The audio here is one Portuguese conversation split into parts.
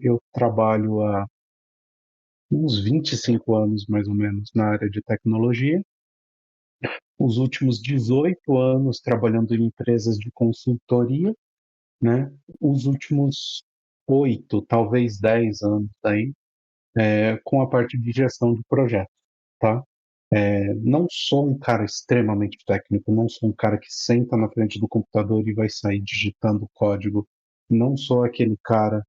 Eu trabalho há uns 25 anos, mais ou menos, na área de tecnologia. Os últimos 18 anos trabalhando em empresas de consultoria, né? Os últimos 8, talvez 10 anos aí, com a parte de gestão de projetos, tá? Não sou um cara extremamente técnico, não sou um cara que senta na frente do computador e vai sair digitando código, não sou aquele cara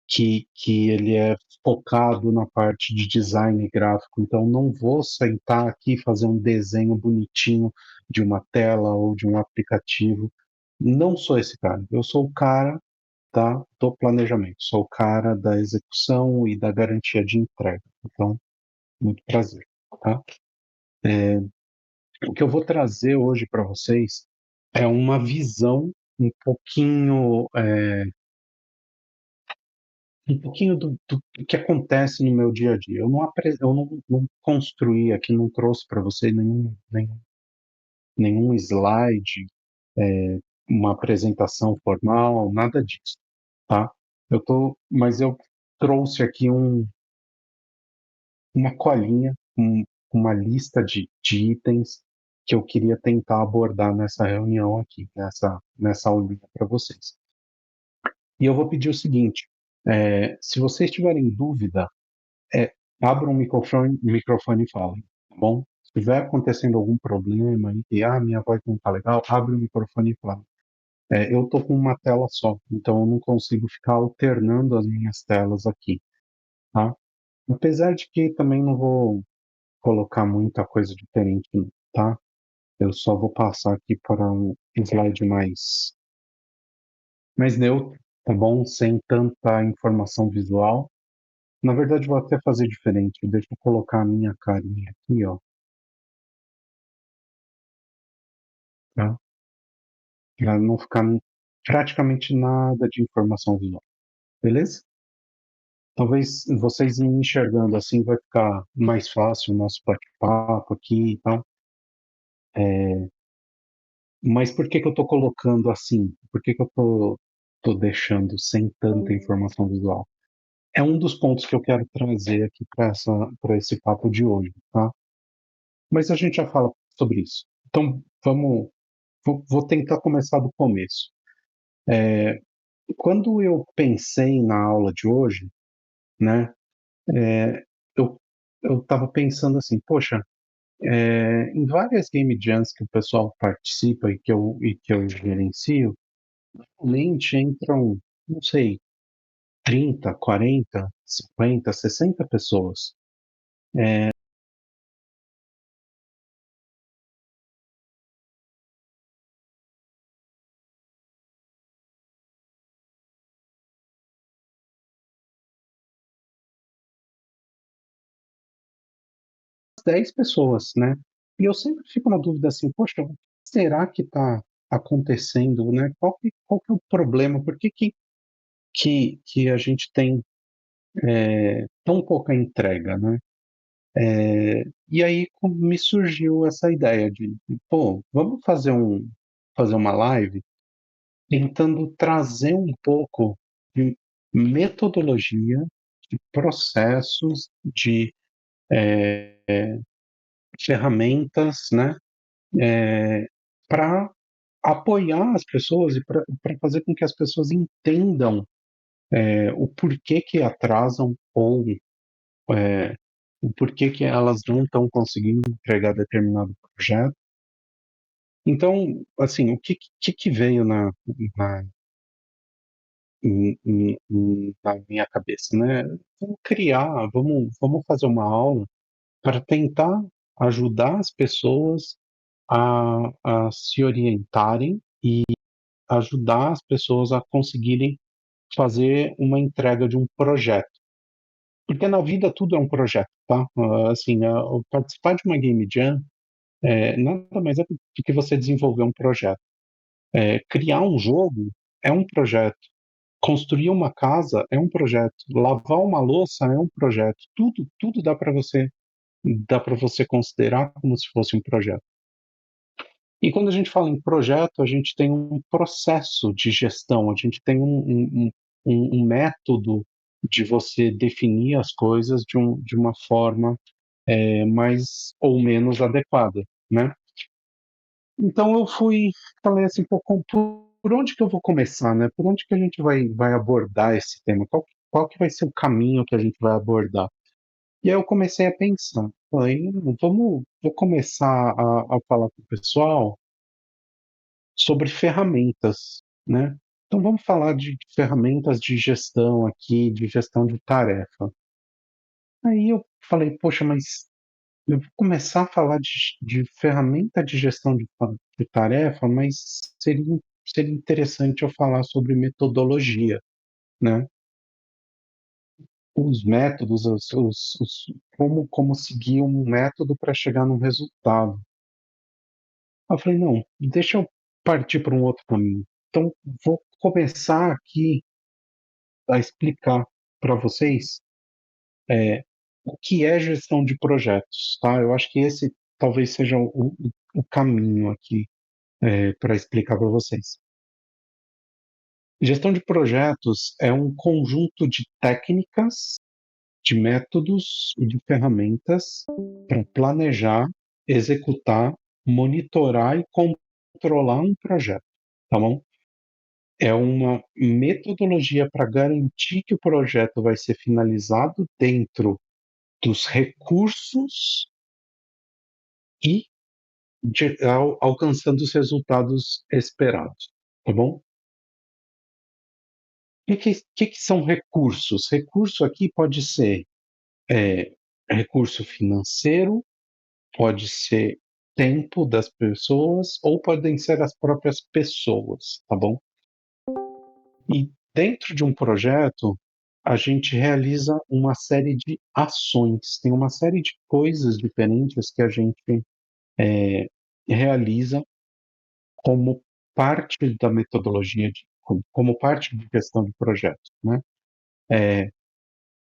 que ele é focado na parte de design gráfico, então não vou sentar aqui e fazer um desenho bonitinho de uma tela ou de um aplicativo. Não sou esse cara. Eu sou o cara, tá, do planejamento, sou o cara da execução e da garantia de entrega. Então, muito prazer, tá? O que eu vou trazer hoje para vocês é uma visão um pouquinho do que acontece no meu dia a dia. Eu não construí aqui, não trouxe para você nenhum slide, uma apresentação formal, nada disso, tá? Mas eu trouxe aqui uma colinha, uma lista de itens que eu queria tentar abordar nessa reunião aqui, nessa aulinha para vocês. E eu vou pedir o seguinte: se vocês tiverem dúvida, é, abram o microfone e falem, tá bom? Se estiver acontecendo algum problema e minha voz não está legal, abre o microfone e fala. Eu estou com uma tela só, então eu não consigo ficar alternando as minhas telas aqui, tá? Apesar de que também não vou colocar muita coisa diferente, não, tá? Eu só vou passar aqui para um slide mais neutro, tá bom? Sem tanta informação visual. Na verdade, vou até fazer diferente. Deixa eu colocar a minha carinha aqui, ó, tá? Para não ficar praticamente nada de informação visual, beleza? Talvez vocês me enxergando assim vai ficar mais fácil o nosso bate-papo aqui e tal. Mas por que que eu estou colocando assim? Por que que eu tô deixando sem tanta informação visual? É um dos pontos que eu quero trazer aqui para esse papo de hoje, tá? Mas a gente já fala sobre isso. Então, vou tentar começar do começo. Quando eu pensei na aula de hoje, né, é, eu eu estava pensando assim, poxa, em várias game jams que o pessoal participa e que eu gerencio, normalmente entram, não sei, 30, 40, 50, 60 pessoas. 10 pessoas, né? E eu sempre fico na dúvida assim, poxa, o que será que está acontecendo, né? Qual que é o problema? Por que a gente tem tão pouca entrega, né? E aí me surgiu essa ideia pô, vamos fazer uma live tentando trazer um pouco de metodologia, de processos, de ferramentas, né? Para apoiar as pessoas e para fazer com que as pessoas entendam o porquê que atrasam ou é, o porquê que elas não estão conseguindo entregar determinado projeto. Então, assim, o que veio na, na minha cabeça, né? Vamos fazer uma aula para tentar ajudar as pessoas a se orientarem e ajudar as pessoas a conseguirem fazer uma entrega de um projeto. Porque na vida tudo é um projeto, tá? Assim, participar de uma Game Jam nada mais é do que você desenvolver um projeto. Criar um jogo é um projeto. Construir uma casa é um projeto. Lavar uma louça é um projeto. Tudo dá para você considerar como se fosse um projeto. E quando a gente fala em projeto, a gente tem um processo de gestão, a gente tem um método de você definir as coisas de uma forma mais ou menos adequada, né? Então eu falei assim, pô, por onde que eu vou começar, né? Por onde que a gente vai abordar esse tema? Qual que vai ser o caminho que a gente vai abordar? E aí eu comecei a pensar, falei, vou começar a falar com o pessoal sobre ferramentas, né? Então vamos falar de ferramentas de gestão aqui, de gestão de tarefa. Aí eu falei, poxa, mas eu vou começar a falar de ferramenta de gestão de tarefa, mas seria interessante eu falar sobre metodologia, né? Os métodos, como seguir um método para chegar num resultado. Aí eu falei, não, deixa eu partir para um outro caminho. Então, vou começar aqui a explicar para vocês o que é gestão de projetos, tá? Eu acho que esse talvez seja o caminho aqui para explicar para vocês. Gestão de projetos é um conjunto de técnicas, de métodos e de ferramentas para planejar, executar, monitorar e controlar um projeto, tá bom? É uma metodologia para garantir que o projeto vai ser finalizado dentro dos recursos e alcançando os resultados esperados, tá bom? O que são recursos? Recurso aqui pode ser é, recurso financeiro, pode ser tempo das pessoas ou podem ser as próprias pessoas, tá bom? E dentro de um projeto, a gente realiza uma série de ações, tem uma série de coisas diferentes que a gente realiza como parte da metodologia, como parte de gestão de projetos, né?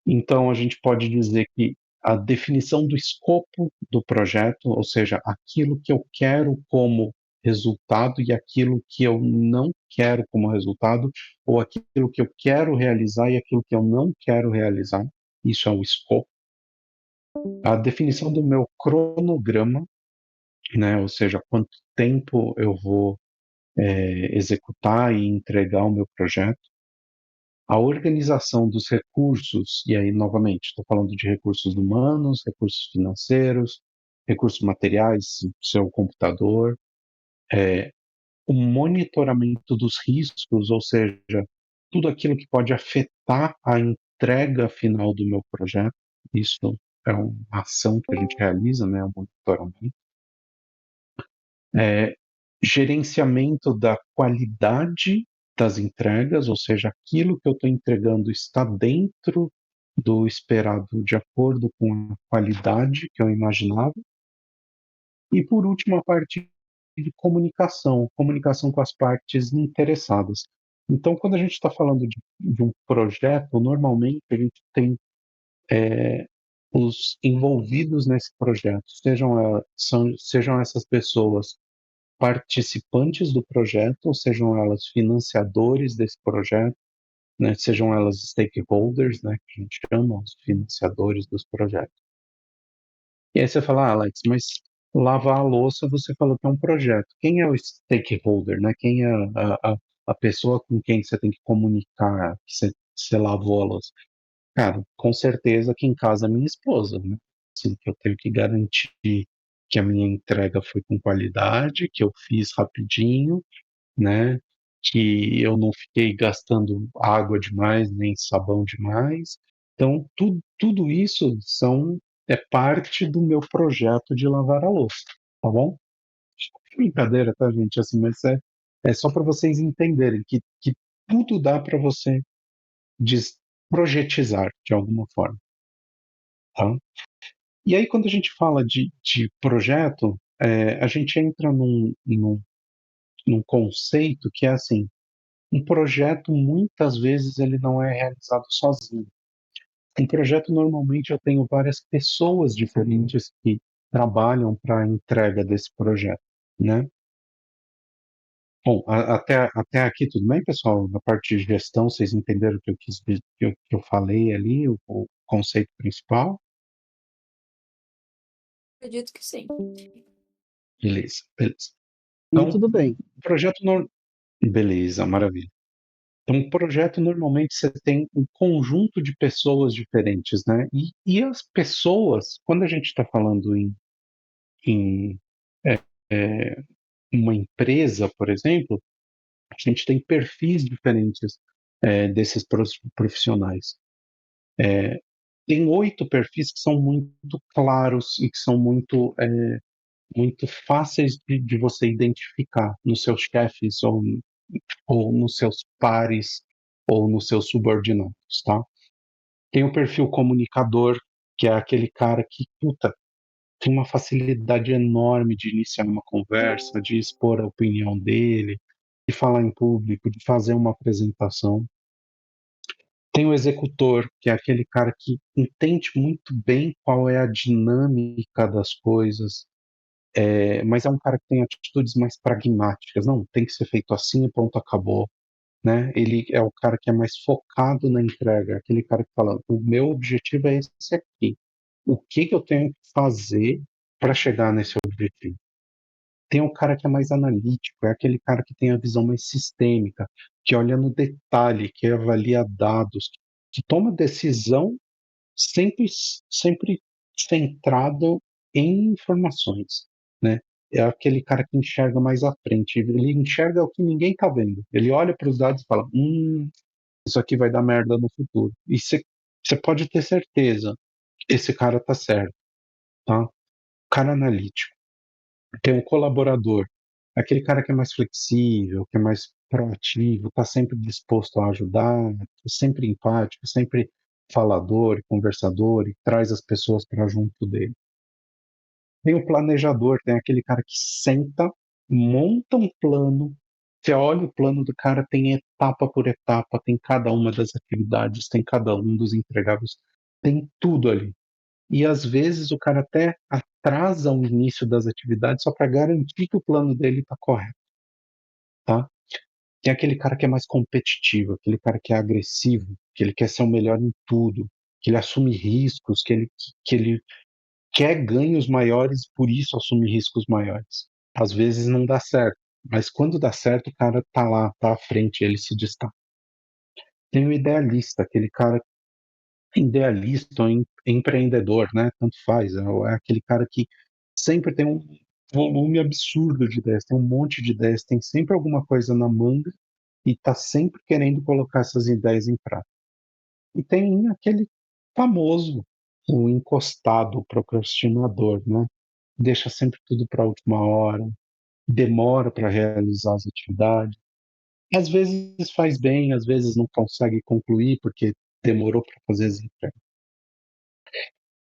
Então, a gente pode dizer que a definição do escopo do projeto, ou seja, aquilo que eu quero como resultado e aquilo que eu não quero como resultado, ou aquilo que eu quero realizar e aquilo que eu não quero realizar, isso é o escopo. A definição do meu cronograma, né, ou seja, quanto tempo eu vou executar e entregar o meu projeto. A organização dos recursos, e aí, novamente, estou falando de recursos humanos, recursos financeiros, recursos materiais, seu computador, o monitoramento dos riscos, ou seja, tudo aquilo que pode afetar a entrega final do meu projeto. Isso é uma ação que a gente realiza, né, o monitoramento. É, gerenciamento da qualidade das entregas, ou seja, aquilo que eu estou entregando está dentro do esperado, de acordo com a qualidade que eu imaginava. E, por último, a parte de comunicação, comunicação com as partes interessadas. Então, quando a gente está falando de um projeto, normalmente a gente tem os envolvidos nesse projeto, sejam essas pessoas participantes do projeto, sejam elas financiadores desse projeto, né, sejam elas stakeholders, né, que a gente chama, os financiadores dos projetos. E aí você fala, Alex, mas lavar a louça você falou que é um projeto. Quem é o stakeholder, né? Quem é a pessoa com quem você tem que comunicar que você lavou a louça? Cara, com certeza aqui em casa é minha esposa, né? Assim, que eu tenho que garantir que a minha entrega foi com qualidade, que eu fiz rapidinho, né? Que eu não fiquei gastando água demais, nem sabão demais. Então, tudo isso é parte do meu projeto de lavar a louça, tá bom? Brincadeira, tá, gente? Assim, mas é só para vocês entenderem que tudo dá para você projetizar de alguma forma, tá? E aí, quando a gente fala de projeto, a gente entra num conceito que é assim, um projeto, muitas vezes, ele não é realizado sozinho. Um projeto, normalmente, eu tenho várias pessoas diferentes que trabalham para a entrega desse projeto, né? Bom, até aqui tudo bem, pessoal? Na parte de gestão, vocês entenderam o que eu quis, que eu falei ali, o conceito principal? Acredito que sim. Beleza, beleza. E Então, tudo bem. o projeto beleza, maravilha. Então, um projeto normalmente você tem um conjunto de pessoas diferentes, né? E as pessoas, quando a gente está falando em é, é, uma empresa, por exemplo, a gente tem perfis diferentes desses profissionais. Tem 8 perfis que são muito claros e que são muito fáceis de você identificar nos seus chefes ou nos seus pares ou nos seus subordinados, tá? Tem o perfil comunicador, que é aquele cara que, puta, tem uma facilidade enorme de iniciar uma conversa, de expor a opinião dele, de falar em público, de fazer uma apresentação. Tem o executor, que é aquele cara que entende muito bem qual é a dinâmica das coisas, mas é um cara que tem atitudes mais pragmáticas. Não, tem que ser feito assim e ponto, acabou. Né? Ele é o cara que é mais focado na entrega, aquele cara que fala: o meu objetivo é esse aqui. O que que eu tenho que fazer para chegar nesse objetivo? Tem um cara que é mais analítico, é aquele cara que tem a visão mais sistêmica, que olha no detalhe, que avalia dados, que toma decisão sempre, sempre centrado em informações, né? É aquele cara que enxerga mais à frente. Ele enxerga o que ninguém está vendo. Ele olha para os dados e fala: isso aqui vai dar merda no futuro. E você pode ter certeza, esse cara tá certo, tá? Cara analítico. Tem um colaborador, aquele cara que é mais flexível, que é mais proativo, está sempre disposto a ajudar, sempre empático, sempre falador e conversador e traz as pessoas para junto dele. Tem o planejador, tem aquele cara que senta, monta um plano, você olha o plano do cara, tem etapa por etapa, tem cada uma das atividades, tem cada um dos entregáveis, tem tudo ali. E às vezes o cara até atrasa o início das atividades só para garantir que o plano dele está correto, tá? Tem aquele cara que é mais competitivo, aquele cara que é agressivo, que ele quer ser o melhor em tudo, que ele assume riscos, que ele quer ganhos maiores, por isso assume riscos maiores. Às vezes não dá certo, mas quando dá certo, o cara tá lá, tá à frente, ele se destaca. Tem o idealista, aquele cara idealista ou empreendedor, né? Tanto faz, é aquele cara que sempre tem um volume absurdo de ideias, tem um monte de ideias, tem sempre alguma coisa na manga e está sempre querendo colocar essas ideias em prática. E tem aquele famoso, o encostado, o procrastinador, né? Deixa sempre tudo para a última hora, demora para realizar as atividades. Às vezes faz bem, às vezes não consegue concluir porque demorou para fazer as entregas.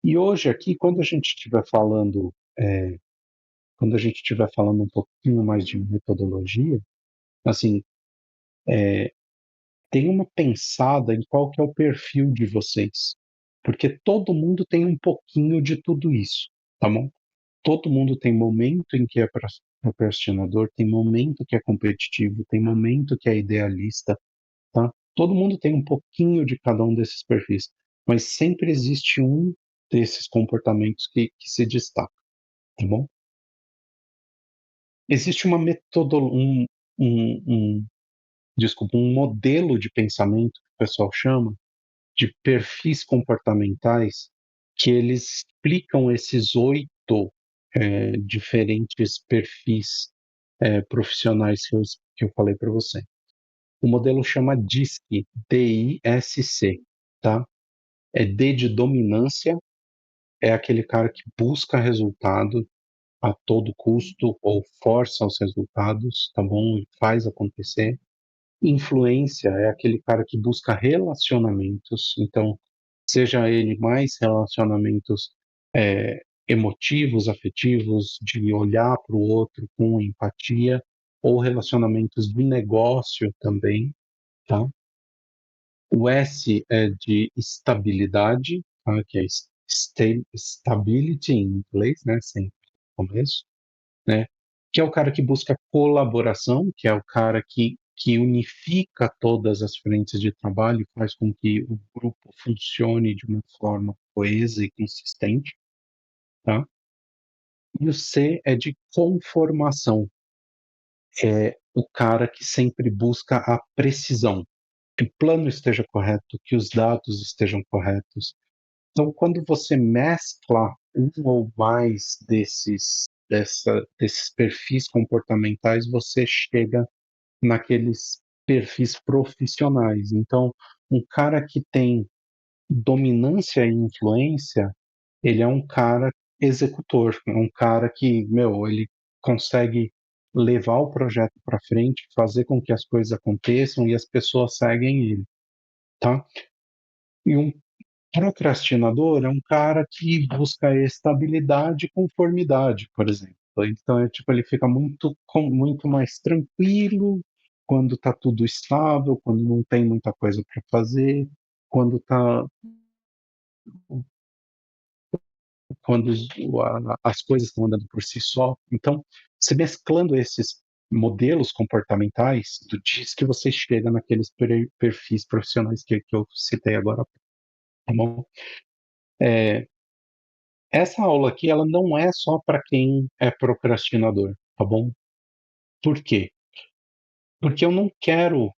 E hoje aqui, quando a gente estiver falando um pouquinho mais de metodologia, assim, tem uma pensada em qual que é o perfil de vocês, porque todo mundo tem um pouquinho de tudo isso, tá bom? Todo mundo tem momento em que é procrastinador, tem momento que é competitivo, tem momento que é idealista, tá? Todo mundo tem um pouquinho de cada um desses perfis, mas sempre existe um desses comportamentos que se destaca, tá bom? Existe uma metodologia, desculpa, um modelo de pensamento que o pessoal chama de perfis comportamentais, que eles explicam esses 8 diferentes perfis profissionais que eu falei para você. O modelo chama DISC, D-I-S-C, tá? É D de dominância, é aquele cara que busca resultado a todo custo ou força os resultados, tá bom? E faz acontecer. Influência é aquele cara que busca relacionamentos, então, seja ele mais relacionamentos emotivos, afetivos, de olhar para o outro com empatia, ou relacionamentos de negócio também, tá? O S é de estabilidade, tá? Que é stability em inglês, né? Sempre no começo, né? que é o cara que busca colaboração, que é o cara que unifica todas as frentes de trabalho e faz com que o grupo funcione de uma forma coesa e consistente, tá? E o C é de conformação, é o cara que sempre busca a precisão, que o plano esteja correto, que os dados estejam corretos. Então, quando você mescla um ou mais desses perfis comportamentais, você chega naqueles perfis profissionais. Então, um cara que tem dominância e influência, ele é um cara executor, é um cara que, meu, ele consegue levar o projeto para frente, fazer com que as coisas aconteçam e as pessoas seguem ele, tá? E um procrastinador é um cara que busca estabilidade e conformidade, por exemplo. Então, é tipo, ele fica muito mais tranquilo quando está tudo estável, quando não tem muita coisa para fazer, quando tá, quando as coisas estão andando por si só. Então, se mesclando esses modelos comportamentais, diz que você chega naqueles perfis profissionais que eu citei agora, tá bom? É, essa aula aqui, ela não é só para quem é procrastinador, tá bom? Por quê? Porque eu não quero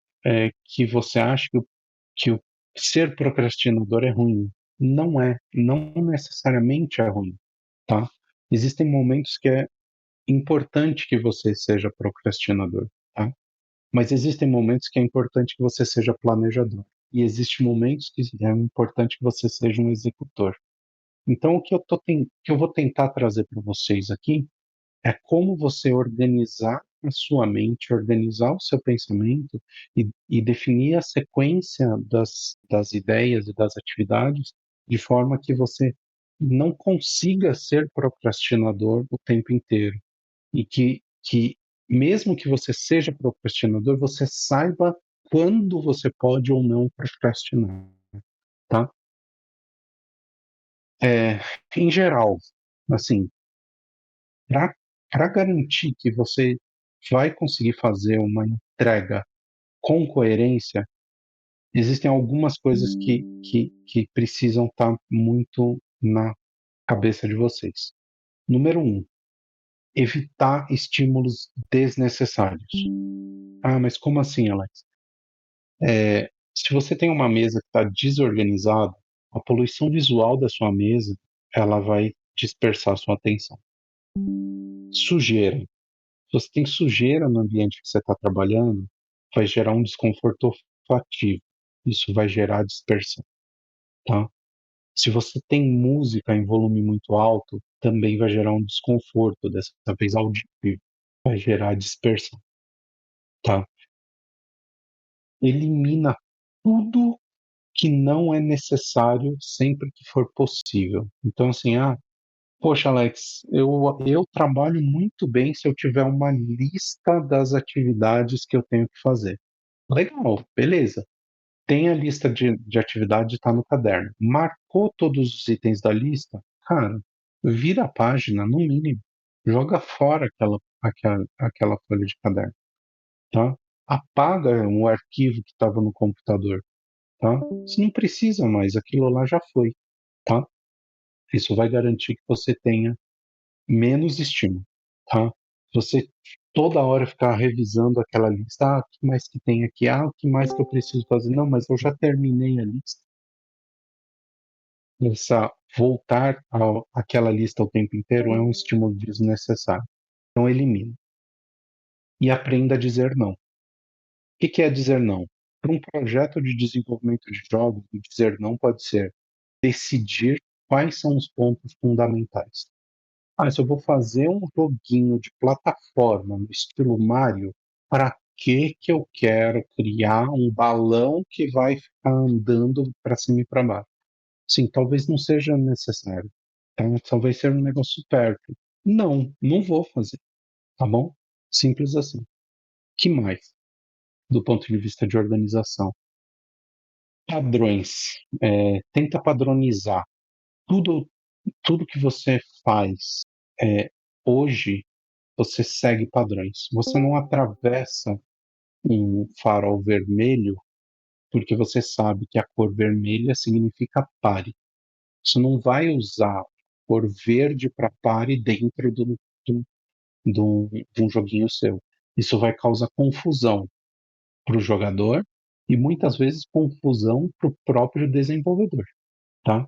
que você ache que o ser procrastinador é ruim. Não é, não necessariamente é ruim, tá? Existem momentos que é importante que você seja procrastinador, tá? Mas existem momentos que é importante que você seja planejador. E existem momentos que é importante que você seja um executor. Então, que eu vou tentar trazer para vocês aqui é como você organizar a sua mente, organizar o seu pensamento e definir a sequência das ideias e das atividades de forma que você não consiga ser procrastinador o tempo inteiro. E que mesmo que você seja procrastinador, você saiba quando você pode ou não procrastinar, tá? É, em geral, assim, para garantir que você vai conseguir fazer uma entrega com coerência, existem algumas coisas que precisam estar muito na cabeça de vocês. Número um, evitar estímulos desnecessários. Ah, mas como assim, Alex? Se você tem uma mesa que está desorganizada, a poluição visual da sua mesa, ela vai dispersar sua atenção. Sujeira. Se você tem sujeira no ambiente que você está trabalhando, vai gerar um desconforto olfativo. Isso vai gerar dispersão, tá? Se você tem música em volume muito alto, também vai gerar um desconforto, dessa vez auditivo. Vai gerar dispersão, tá? Elimina tudo que não é necessário sempre que for possível. Então, assim, poxa, Alex, eu trabalho muito bem se eu tiver uma lista das atividades que eu tenho que fazer. Legal, beleza. Tem a lista de atividade, está no caderno. Marcou todos os itens da lista? Cara, vira a página, no mínimo. Joga fora aquela folha de caderno, tá? Apaga um arquivo que estava no computador, tá? Você não precisa mais, aquilo lá já foi, tá? Isso vai garantir que você tenha menos estímulo, tá? Se você toda hora ficar revisando aquela lista, o que mais que tem aqui? O que mais que eu preciso fazer? Não, mas eu já terminei a lista. Voltar àquela lista o tempo inteiro é um estímulo desnecessário. Então elimine. E aprenda a dizer não. O que é dizer não? Para um projeto de desenvolvimento de jogos, o dizer não pode ser decidir quais são os pontos fundamentais. Se eu vou fazer um joguinho de plataforma no estilo Mario, para que eu quero criar um balão que vai ficar andando para cima e para baixo? Sim, talvez não seja necessário. Tá? Talvez seja um negócio supérfluo. Não, não vou fazer, tá bom? Simples assim. Que mais? Do ponto de vista de organização. Padrões. Tenta padronizar. Tudo, tudo que você faz hoje você segue padrões. Você não atravessa um farol vermelho porque você sabe que a cor vermelha significa pare. Você não vai usar cor verde para pare dentro do, de um joguinho seu. Isso vai causar confusão para o jogador e muitas vezes confusão para o próprio desenvolvedor, tá?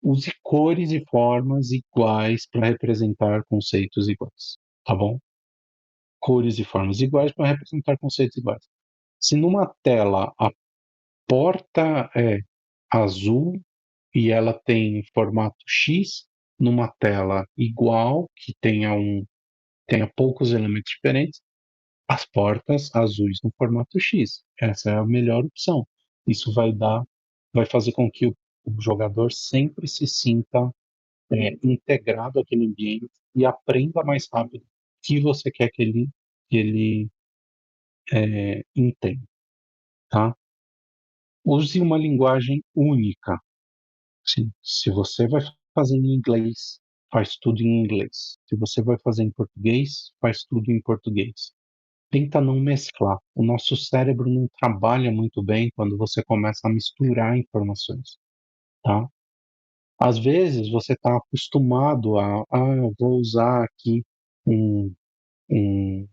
Use cores e formas iguais para representar conceitos iguais, tá bom? Cores e formas iguais para representar conceitos iguais. Se numa tela a porta é azul e ela tem formato X, numa tela igual, que tenha poucos elementos diferentes, as portas azuis no formato X. Essa é a melhor opção. Isso vai fazer com que o jogador sempre se sinta integrado àquele ambiente e aprenda mais rápido o que você quer que ele entenda, tá? Use uma linguagem única. Se você vai fazer em inglês, faz tudo em inglês. Se você vai fazer em português, faz tudo em português. Tenta não mesclar. O nosso cérebro não trabalha muito bem quando você começa a misturar informações, tá? Às vezes você está acostumado eu vou usar aqui um, um-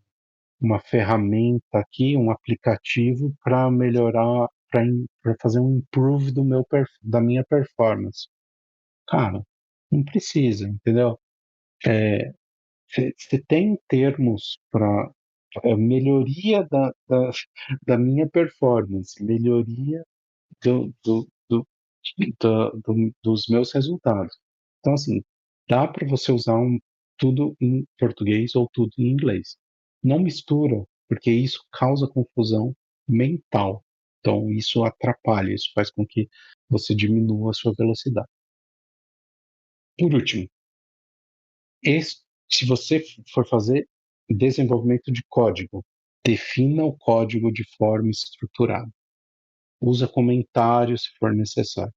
uma ferramenta aqui, um aplicativo para melhorar, para fazer um improve da minha performance. Cara, não precisa, entendeu? Você tem termos para melhoria da minha performance, melhoria do, do, do, dos meus resultados. Então, assim, dá para você usar tudo em português ou tudo em inglês. Não mistura, porque isso causa confusão mental. Então, isso atrapalha, isso faz com que você diminua a sua velocidade. Por último, se você for fazer desenvolvimento de código, defina o código de forma estruturada. Usa comentários se for necessário.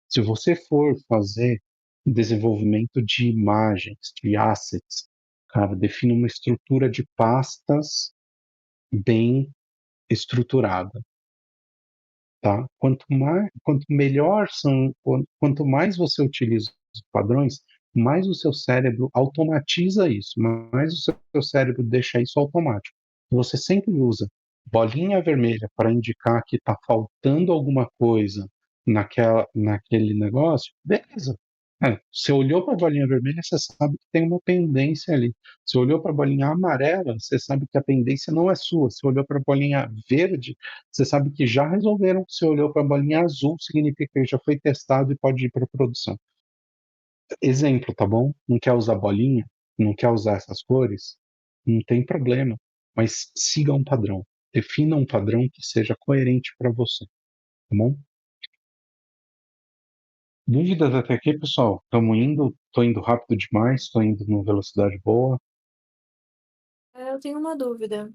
Se você for fazer desenvolvimento de imagens, de assets, cara, defina uma estrutura de pastas bem estruturada, tá? Quanto melhor quanto mais você utiliza os padrões, mais o seu cérebro automatiza isso, mais o seu cérebro deixa isso automático. Você sempre usa bolinha vermelha para indicar que está faltando alguma coisa naquele negócio, beleza. Você olhou para a bolinha vermelha, você sabe que tem uma pendência ali. Você olhou para a bolinha amarela, você sabe que a pendência não é sua. Você olhou para a bolinha verde, você sabe que já resolveram. Você olhou para a bolinha azul, significa que já foi testado e pode ir para produção. Exemplo, tá bom? Não quer usar bolinha? Não quer usar essas cores? Não tem problema. Mas siga um padrão. Defina um padrão que seja coerente para você, tá bom? Dúvidas até aqui, pessoal? Estamos indo, estou indo rápido demais, estou indo numa velocidade boa. Eu tenho uma dúvida.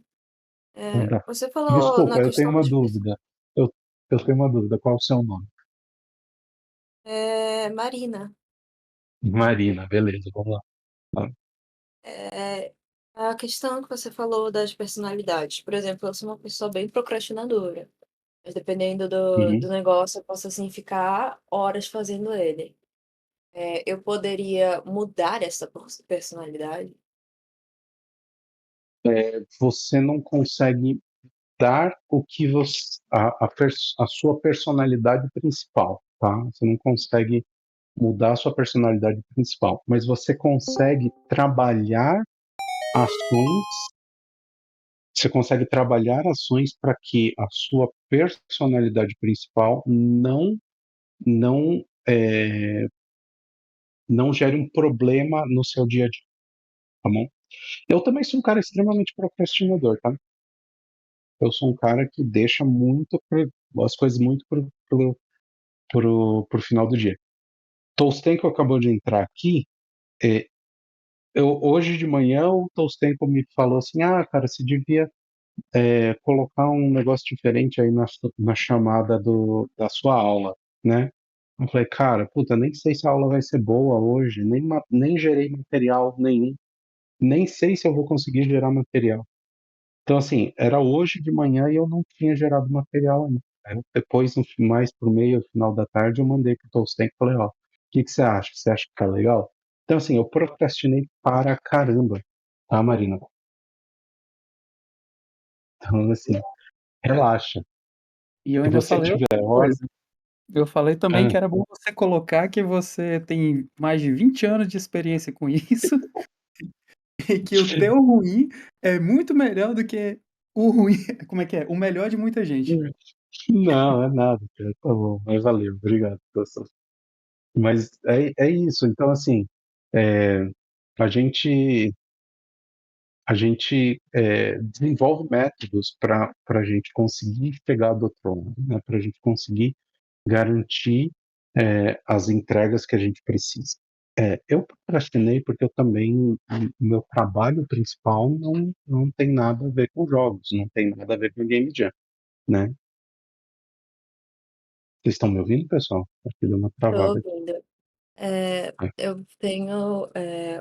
Ainda- Você falou Desculpa, na eu tenho questão uma das pessoas. dúvida. Eu, eu tenho uma dúvida. Qual o seu nome? Marina, Marina, beleza, vamos lá. Tá. é, a questão que você falou das personalidades. Por exemplo, eu sou uma pessoa bem procrastinadora. Mas dependendo do Uhum. negócio, eu posso assim ficar horas fazendo ele. Eu poderia mudar essa personalidade? Você não consegue dar o que a sua personalidade principal, tá? Você não consegue mudar a sua personalidade principal, mas você consegue trabalhar ações, você consegue trabalhar ações para que a sua personalidade principal não não gere um problema no seu dia a dia, tá bom? Eu também sou um cara extremamente procrastinador, tá? Eu sou um cara que deixa as coisas muito pro final do dia. Tolstenko acabou de entrar aqui. é, hoje de manhã o Tolstenko me falou assim, cara, você devia colocar um negócio diferente aí na chamada da sua aula, né? Eu falei, cara, puta, nem sei se a aula vai ser boa hoje, nem gerei material nenhum. nem sei se eu vou conseguir gerar material. Então, assim, era hoje de manhã e eu não tinha gerado material ainda. Aí, depois, mais pro meio, final da tarde, eu mandei pro Tolsten e falei, ó, o que que você acha? Você acha que tá legal? Então, assim, eu procrastinei para caramba, tá, Marina? Então, assim, relaxa. E eu Se ainda você falei outra tiver hora, coisa. Eu falei também que era bom você colocar que você tem mais de 20 anos de experiência com isso e que o teu ruim é muito melhor do que o ruim como é que é? O melhor de muita gente. não, é nada, cara, tá bom, mas valeu, obrigado. Mas é isso, então, assim, é, a gente desenvolve métodos para a gente conseguir chegar do outro lado, né? Para a gente conseguir garantir as entregas que a gente precisa. Eu procrastinei porque eu também, o meu trabalho principal não tem nada a ver com jogos, não tem nada a ver com game jam, né? Vocês estão me ouvindo, pessoal? Aqui deu uma Tô travada aqui. ouvindo. Eu tenho,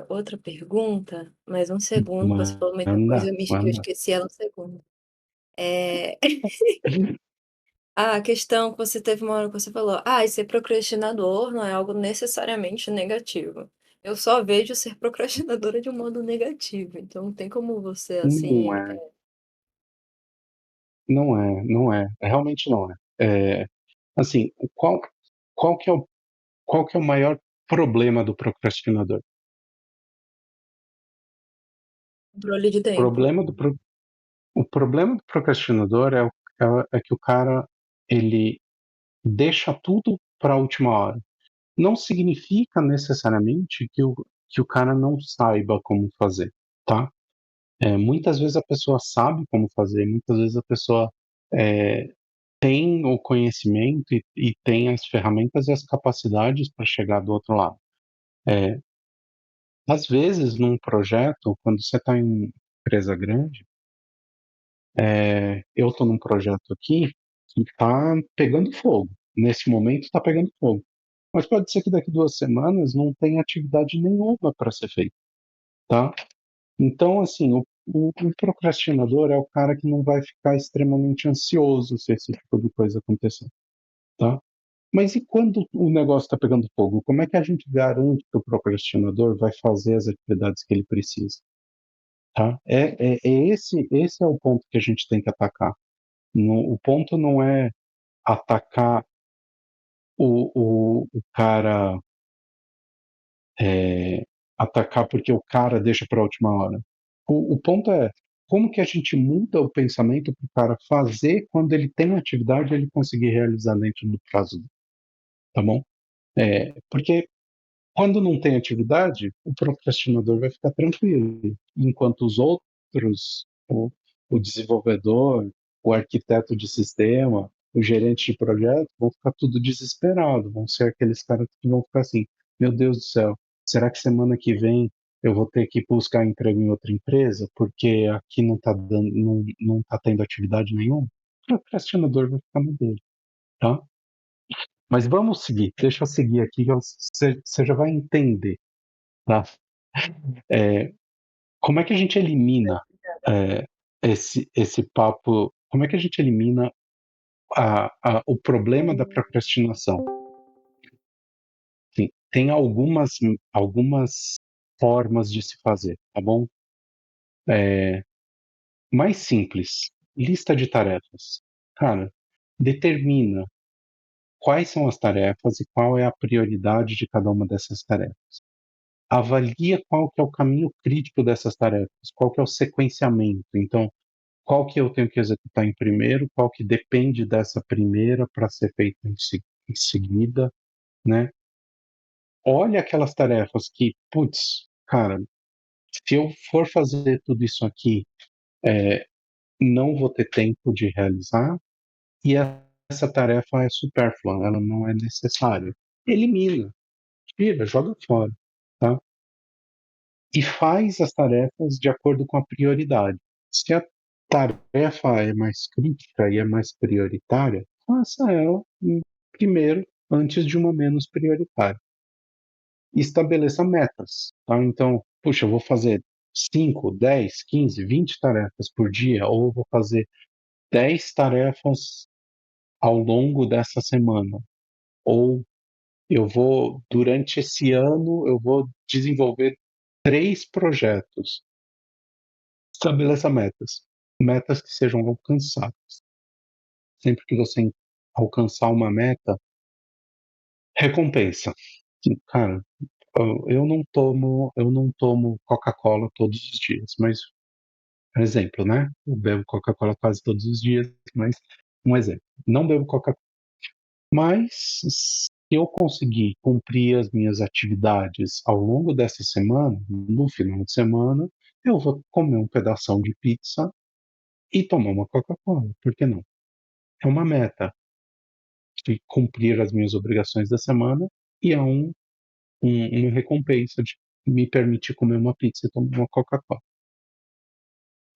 outra pergunta, mas um segundo, você falou muita Manda, coisa, eu manda. esqueci ela um segundo. Eh, a questão que você teve uma hora que você falou: "Ah, e ser procrastinador não é algo necessariamente negativo". Eu só vejo ser procrastinadora de um modo negativo, então não tem como você, Não assim, é, não é, realmente não é. Assim, qual que é qual que é o maior problema do procrastinador? controle de O tempo. problema do, o problema do procrastinador é que o cara ele deixa tudo para a última hora. Não significa necessariamente que o cara não saiba como fazer, tá? Muitas vezes a pessoa sabe como fazer, muitas vezes a pessoa é, tem o conhecimento e tem as ferramentas e as capacidades para chegar do outro lado. Às vezes, num projeto, quando você está em empresa grande, eu estou num projeto aqui que está pegando fogo. Nesse momento está pegando fogo. Mas pode ser que daqui 2 semanas não tenha atividade nenhuma para ser feita, tá? Então, assim, o procrastinador é o cara que não vai ficar extremamente ansioso se esse tipo de coisa acontecer, tá? Mas e quando o negócio está pegando fogo? Como é que a gente garante que o procrastinador vai fazer as atividades que ele precisa? Tá? Esse é o ponto que a gente tem que atacar. O ponto não é atacar o cara, é, atacar porque o cara deixa para a última hora. O ponto é como que a gente muda o pensamento para o cara fazer quando ele tem atividade e ele conseguir realizar dentro do prazo, tá bom? Porque quando não tem atividade, o procrastinador vai ficar tranquilo, enquanto os outros, o desenvolvedor, o arquiteto de sistema, o gerente de projeto, vão ficar tudo desesperado, vão ser aqueles caras que vão ficar assim, meu Deus do céu, será que semana que vem eu vou ter que buscar emprego em outra empresa porque aqui não está dando, não tá tendo atividade nenhuma? O procrastinador vai ficar no dele, tá? Mas vamos seguir, deixa eu seguir aqui, você já vai entender, tá? É, como é que a gente elimina é, esse papo? Como é que a gente elimina o problema da procrastinação? Sim, tem algumas formas de se fazer, tá bom? Mais simples, lista de tarefas. Cara, determina quais são as tarefas e qual é a prioridade de cada uma dessas tarefas. Avalia qual que é o caminho crítico dessas tarefas, qual que é o sequenciamento. Então, qual que eu tenho que executar em primeiro, qual que depende dessa primeira para ser feita em seguida, né? Olha aquelas tarefas que, putz, cara, se eu for fazer tudo isso aqui, não vou ter tempo de realizar e essa tarefa é supérflua, ela não é necessária. Elimina, tira, joga fora, tá? E faz as tarefas de acordo com a prioridade. Se a tarefa é mais crítica e é mais prioritária, faça ela primeiro antes de uma menos prioritária. Estabeleça metas, tá? Então, puxa, eu vou fazer 5, 10, 15, 20 tarefas por dia, ou eu vou fazer 10 tarefas ao longo dessa semana, ou eu vou, durante esse ano, eu vou desenvolver 3 projetos. Estabeleça metas, metas que sejam alcançáveis. Sempre que você alcançar uma meta, recompensa. Cara, eu não tomo Coca-Cola todos os dias, mas um exemplo, né? Eu bebo Coca-Cola quase todos os dias, mas um exemplo. Não bebo Coca-Cola, mas se eu conseguir cumprir as minhas atividades ao longo dessa semana, no final de semana, eu vou comer um pedação de pizza e tomar uma Coca-Cola, por que não? É uma meta de cumprir as minhas obrigações da semana e é uma recompensa de me permitir comer uma pizza e tomar uma Coca-Cola,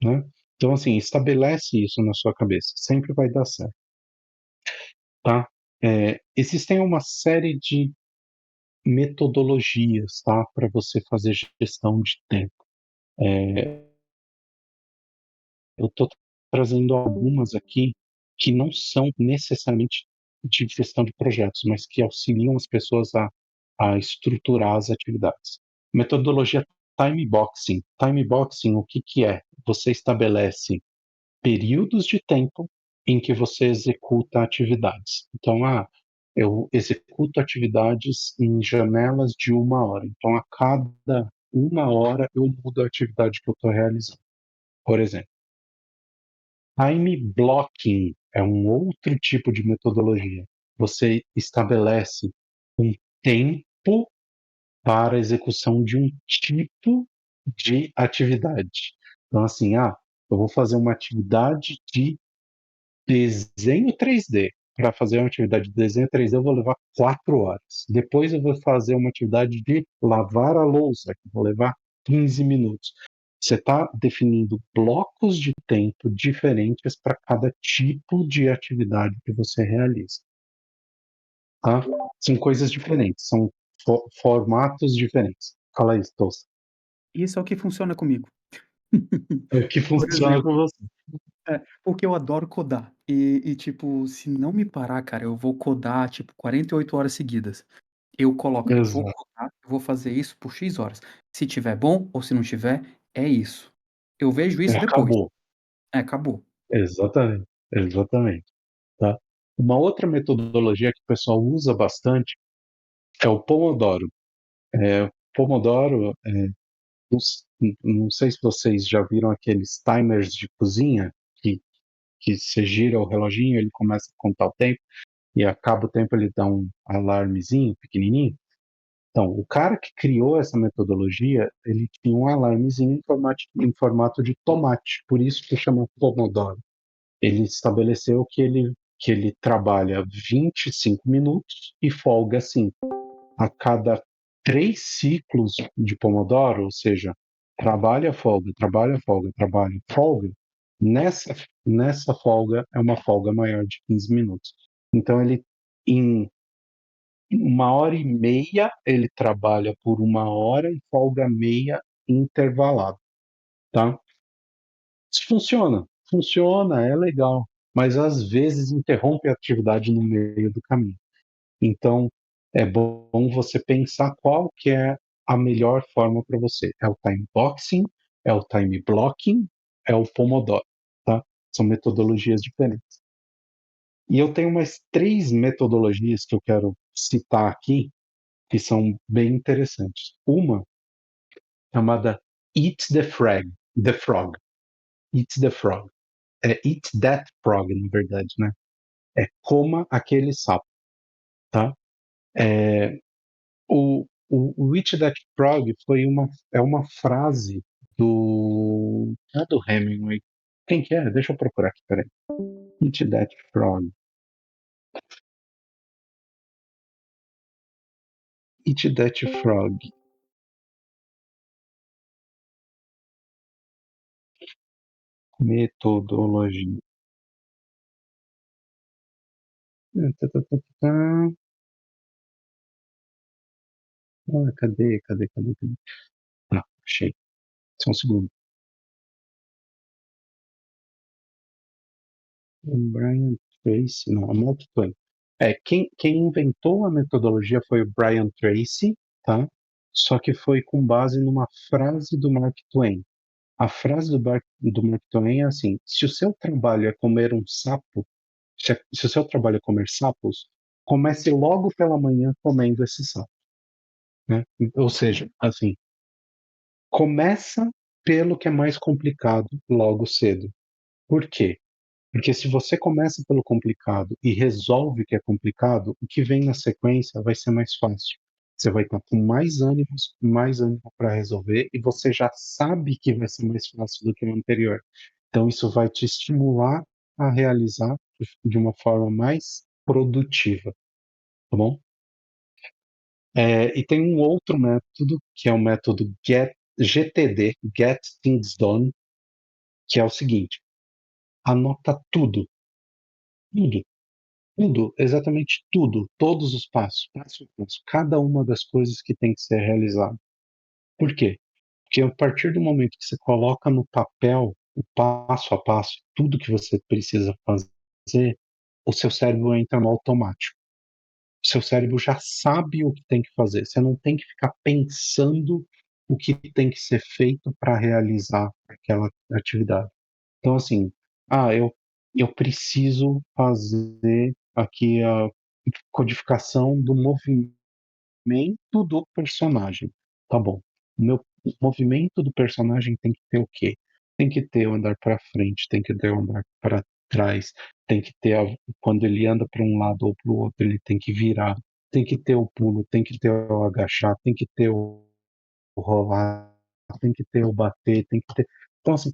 né? Então, assim, estabelece isso na sua cabeça, sempre vai dar certo, tá? Existem uma série de metodologias, tá, para você fazer gestão de tempo. Eu estou trazendo algumas aqui que não são necessariamente de gestão de projetos, mas que auxiliam as pessoas a estruturar as atividades. Metodologia time boxing. Time boxing, o que que é? Você estabelece períodos de tempo em que você executa atividades. Então, eu executo atividades em janelas de 1 hora. Então, a cada 1 hora eu mudo a atividade que eu estou realizando. Por exemplo, time blocking é um outro tipo de metodologia. Você estabelece um tempo para a execução de um tipo de atividade. Então, assim, eu vou fazer uma atividade de desenho 3D. Para fazer uma atividade de desenho 3D, eu vou levar 4 horas. Depois, eu vou fazer uma atividade de lavar a louça, que vou levar 15 minutos. Você está definindo blocos de tempo diferentes para cada tipo de atividade que você realiza. Tá? São coisas diferentes, são formatos diferentes. Fala isso, Tossa. Isso é o que funciona comigo. É o que Por funciona exemplo, com você. porque eu adoro codar. Tipo, se não me parar, cara, eu vou codar, tipo, 48 horas seguidas. Eu coloco, eu vou Exato. codar, eu vou fazer isso por "X" horas. Se tiver bom ou se não tiver, é isso. Eu vejo isso depois. Acabou. Acabou. Exatamente, exatamente, tá. Uma outra metodologia que o pessoal usa bastante é o Pomodoro. Pomodoro, não sei se vocês já viram aqueles timers de cozinha que que você gira o reloginho, ele começa a contar o tempo e acaba o tempo, ele dá um alarmezinho pequenininho. Então, o cara que criou essa metodologia, ele tinha um alarmezinho em formato de tomate, por isso que chama Pomodoro. Ele estabeleceu que ele trabalha 25 minutos e folga 5. A cada 3 ciclos de Pomodoro, ou seja, trabalha, folga, trabalha, folga, trabalha, folga, nessa, nessa folga é uma folga maior de 15 minutos. Então, em 1 hora e meia, ele trabalha por 1 hora e folga meia intervalado, tá? Isso funciona, é legal, mas às vezes interrompe a atividade no meio do caminho. Então, é bom você pensar qual que é a melhor forma para você. É o time boxing, é o time blocking, é o Pomodoro, tá? São metodologias diferentes. E eu tenho mais 3 metodologias que eu quero citar aqui, que são bem interessantes. Uma chamada Eat the Frog, Eat the Frog. Eat that frog, na verdade, né? Coma aquele sapo, tá? É, o Eat That Frog é uma frase do Hemingway. Quem que é? Deixa eu procurar aqui, peraí. Eat That Frog. Eat That Frog. Metodologia. Tá, tá, tá, tá. Cadê? Cadê? Cadê? Cadê? Achei. Só um segundo. O Brian Tracy, não, o Mark Twain. Quem inventou a metodologia foi o Brian Tracy, tá? Só que foi com base numa frase do Mark Twain. A frase do Mark Twain é assim: se o seu trabalho é comer um sapo, se o seu trabalho é comer sapos, comece logo pela manhã comendo esse sapo, né? Ou seja, assim, começa pelo que é mais complicado logo cedo. Por quê? Porque se você começa pelo complicado e resolve o que é complicado, o que vem na sequência vai ser mais fácil. Você vai estar com mais ânimo para resolver e você já sabe que vai ser mais fácil do que o anterior. Então isso vai te estimular a realizar de uma forma mais produtiva, tá bom? E tem um outro método que é o método GTD, Get Things Done, que é o seguinte: anota tudo, tudo, exatamente tudo, todos os passos, passo a passo, cada uma das coisas que tem que ser realizada. Por quê? Porque a partir do momento que você coloca no papel o passo a passo, tudo que você precisa fazer, o seu cérebro entra no automático. O seu cérebro já sabe o que tem que fazer. Você não tem que ficar pensando o que tem que ser feito para realizar aquela atividade. Então, assim, eu preciso fazer aqui a codificação do movimento do personagem. Tá bom. O movimento do personagem tem que ter o quê? Tem que ter o andar para frente, tem que ter o andar para trás, tem que ter quando ele anda para um lado ou para o outro, ele tem que virar, tem que ter o pulo, tem que ter o agachar, tem que ter o rolar, tem que ter o bater, tem que ter. Então, assim,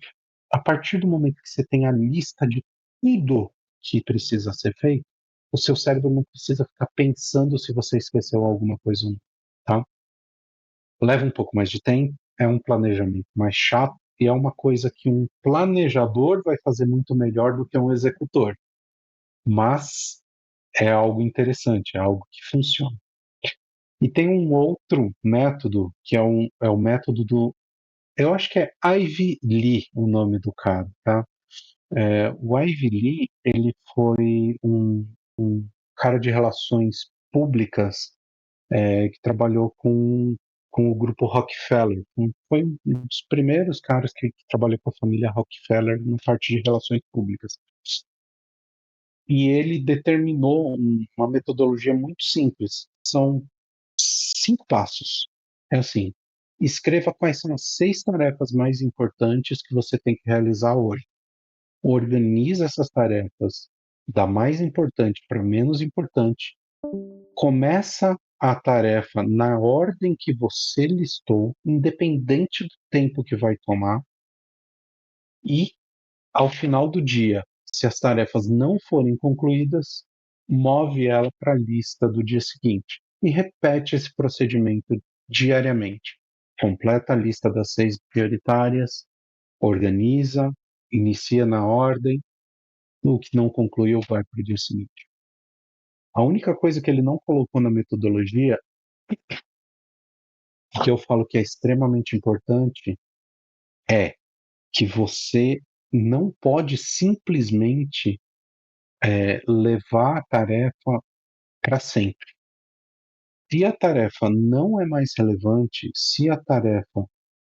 a partir do momento que você tem a lista de tudo que precisa ser feito, o seu cérebro não precisa ficar pensando se você esqueceu alguma coisa ou não, tá? Leva um pouco mais de tempo, é um planejamento mais chato e é uma coisa que um planejador vai fazer muito melhor do que um executor. Mas é algo interessante, é algo que funciona. E tem um outro método, que é o método do. Eu acho que é Ivy Lee o nome do cara, tá? O Ivy Lee, ele foi um cara de relações públicas que trabalhou com o grupo Rockefeller. Foi um dos primeiros caras que trabalhou com a família Rockefeller na parte de relações públicas. E ele determinou uma metodologia muito simples. São 5 passos. É assim: escreva quais são as 6 tarefas mais importantes que você tem que realizar hoje. Organiza essas tarefas da mais importante para menos importante. Começa a tarefa na ordem que você listou, independente do tempo que vai tomar, e ao final do dia, se as tarefas não forem concluídas, move ela para a lista do dia seguinte e repete esse procedimento diariamente. Completa a lista das 6 prioritárias, organiza, inicia na ordem, o que não concluiu vai para o dia seguinte. A única coisa que ele não colocou na metodologia, que eu falo que é extremamente importante, é que você não pode simplesmente levar a tarefa para sempre. Se a tarefa não é mais relevante, se a tarefa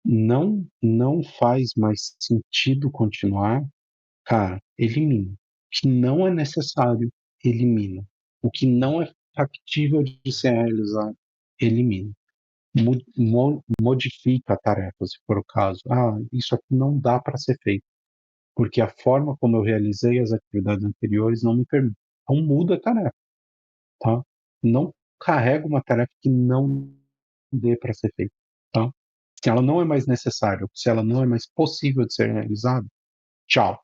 não faz mais sentido continuar, cara, elimina. O que não é necessário, elimina. O que não é factível de ser realizado, elimina. Modifica a tarefa, se for o caso. Isso aqui não dá para ser feito, porque a forma como eu realizei as atividades anteriores não me permite. Então muda a tarefa, tá? Não carrega uma tarefa que não dê para ser feita, tá? Se ela não é mais necessária, se ela não é mais possível de ser realizada, tchau,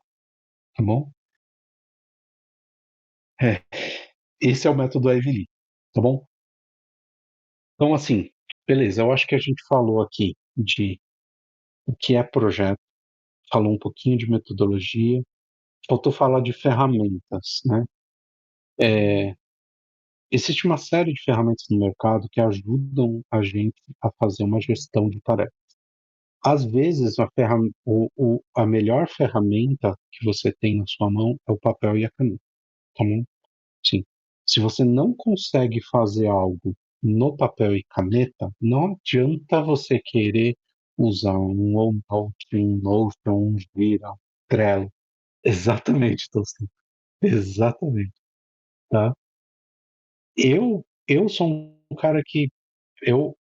tá bom? É, esse é o método Ivy, tá bom? Então, assim, beleza, eu acho que a gente falou aqui de o que é projeto, falou um pouquinho de metodologia, faltou falar de ferramentas, né? Existe uma série de ferramentas no mercado que ajudam a gente a fazer uma gestão de tarefas. Às vezes, a melhor ferramenta que você tem na sua mão é o papel e a caneta, tá bom? Sim. Se você não consegue fazer algo no papel e caneta, não adianta você querer usar um OneNote, um Notion, um Gira, um Trello. Exatamente, Tosca. Exatamente, tá? Eu sou um cara que eu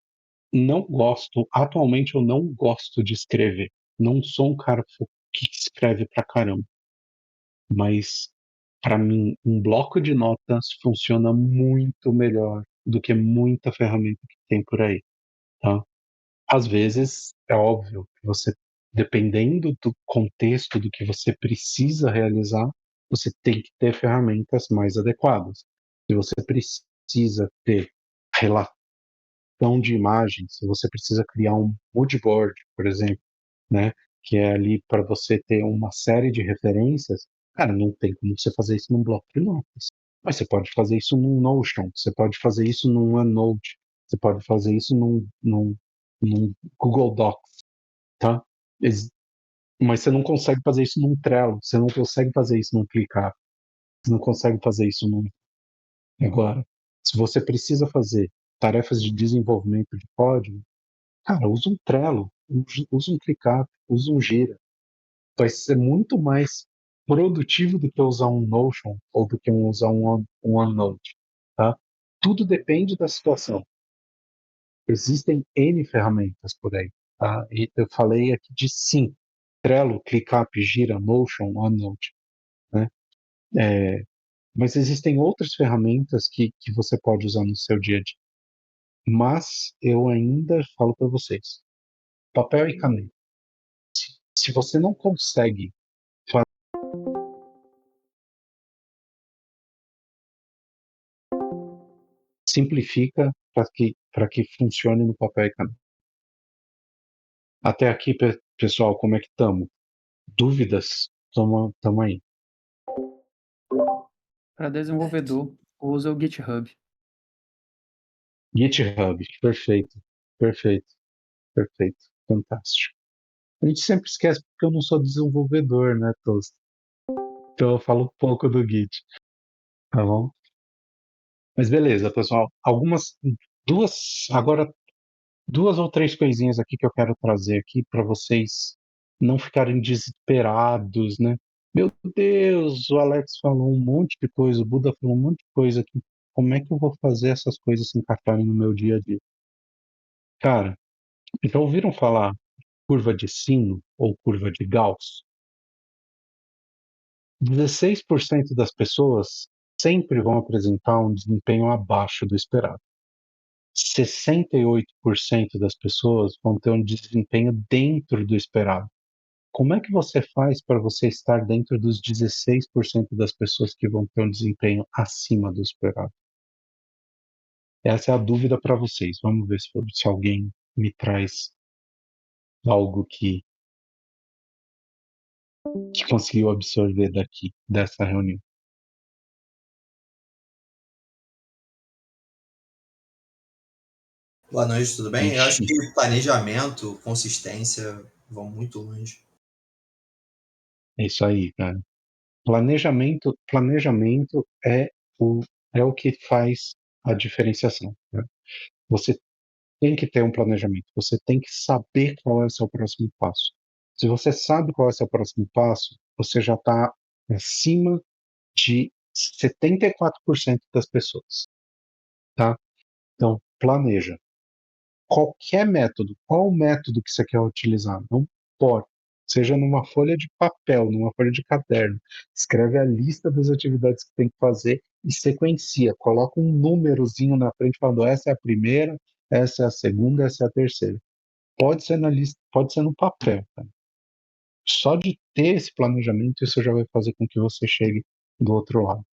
não gosto, atualmente eu não gosto de escrever. Não sou um cara que escreve pra caramba, mas para mim um bloco de notas funciona muito melhor do que muita ferramenta que tem por aí, tá? Às vezes, é óbvio que você, dependendo do contexto do que você precisa realizar, você tem que ter ferramentas mais adequadas. Se você precisa ter de imagens, se você precisa criar um mood board, por exemplo, né, que é ali para você ter uma série de referências, cara, não tem como você fazer isso num bloco de notas. Mas você pode fazer isso num Notion, você pode fazer isso num OneNote, você pode fazer isso num Google Docs, tá? Mas você não consegue fazer isso num Trello, você não consegue fazer isso num ClickUp, você não consegue fazer isso num... Agora, se você precisa fazer tarefas de desenvolvimento de código, cara, usa um Trello, usa um ClickUp, usa um Gira. Vai ser muito mais produtivo do que usar um Notion ou do que usar um OneNote, tá? Tudo depende da situação. Existem N ferramentas por aí, tá? E eu falei aqui de 5. Trello, ClickUp, Gira, Notion, OneNote, né? Mas existem outras ferramentas que você pode usar no seu dia a dia. Mas eu ainda falo para vocês, papel e caneta. Se você não consegue simplifica para que funcione no papel e caneta. Até aqui, pessoal, como é que estamos? Dúvidas? Tamo aí. Para desenvolvedor, usa o GitHub. GitHub, perfeito, perfeito, perfeito, fantástico. A gente sempre esquece porque eu não sou desenvolvedor, né, Toast? Então eu falo um pouco do Git, tá bom? Mas beleza, pessoal. Agora duas ou três coisinhas aqui que eu quero trazer aqui para vocês não ficarem desesperados, né? Meu Deus, o Alex falou um monte de coisa, o Buda falou um monte de coisa aqui. Como é que eu vou fazer essas coisas se encaixarem no meu dia a dia? Cara, já ouviram falar curva de sino ou curva de Gauss? 16% das pessoas sempre vão apresentar um desempenho abaixo do esperado. 68% das pessoas vão ter um desempenho dentro do esperado. Como é que você faz para você estar dentro dos 16% das pessoas que vão ter um desempenho acima do esperado? Essa é a dúvida para vocês. Vamos ver se alguém me traz algo que conseguiu absorver daqui, dessa reunião. Boa noite, tudo bem? Eu acho Ixi, que planejamento, consistência vão muito longe. é isso aí, cara. Planejamento é o que faz a diferenciação, né? Você tem que ter um planejamento, você tem que saber qual é o seu próximo passo. Se você sabe qual é o seu próximo passo, você já está acima de 74% das pessoas, tá? Então, planeja. Qualquer método, qual o método que você quer utilizar? Não importa. Seja numa folha de papel, numa folha de caderno, escreve a lista das atividades que tem que fazer e sequencia. Coloca um númerozinho na frente falando essa é a primeira, essa é a segunda, essa é a terceira. Pode ser na lista, pode ser no papel, tá? Só de ter esse planejamento, isso já vai fazer com que você chegue do outro lado.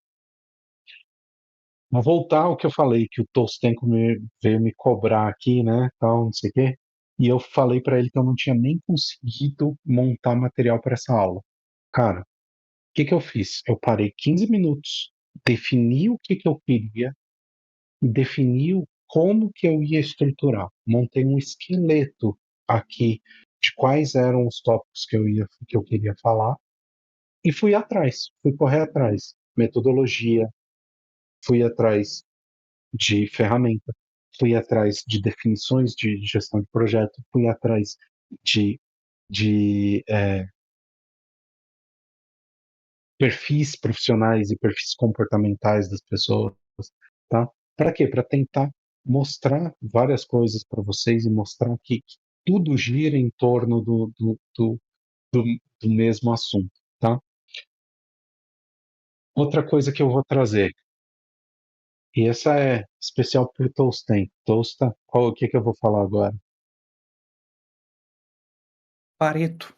Vou voltar ao que eu falei, que o Tostenko veio me cobrar aqui, né, tal, não sei o quê, e eu falei para ele que eu não tinha nem conseguido montar material para essa aula. Cara, o que que eu fiz? Eu parei 15 minutos, defini o que eu queria, e defini como que eu ia estruturar. Montei um esqueleto aqui de quais eram os tópicos que eu queria falar e fui atrás, fui correr atrás, metodologia, fui atrás de ferramenta, fui atrás de definições de gestão de projeto, fui atrás de, de perfis profissionais e perfis comportamentais das pessoas, tá? Para quê? Para tentar mostrar várias coisas para vocês e mostrar que tudo gira em torno do, do mesmo assunto, tá? Outra coisa que eu vou trazer, e essa é especial para o Tolsten. Tosta, o que eu vou falar agora? Pareto.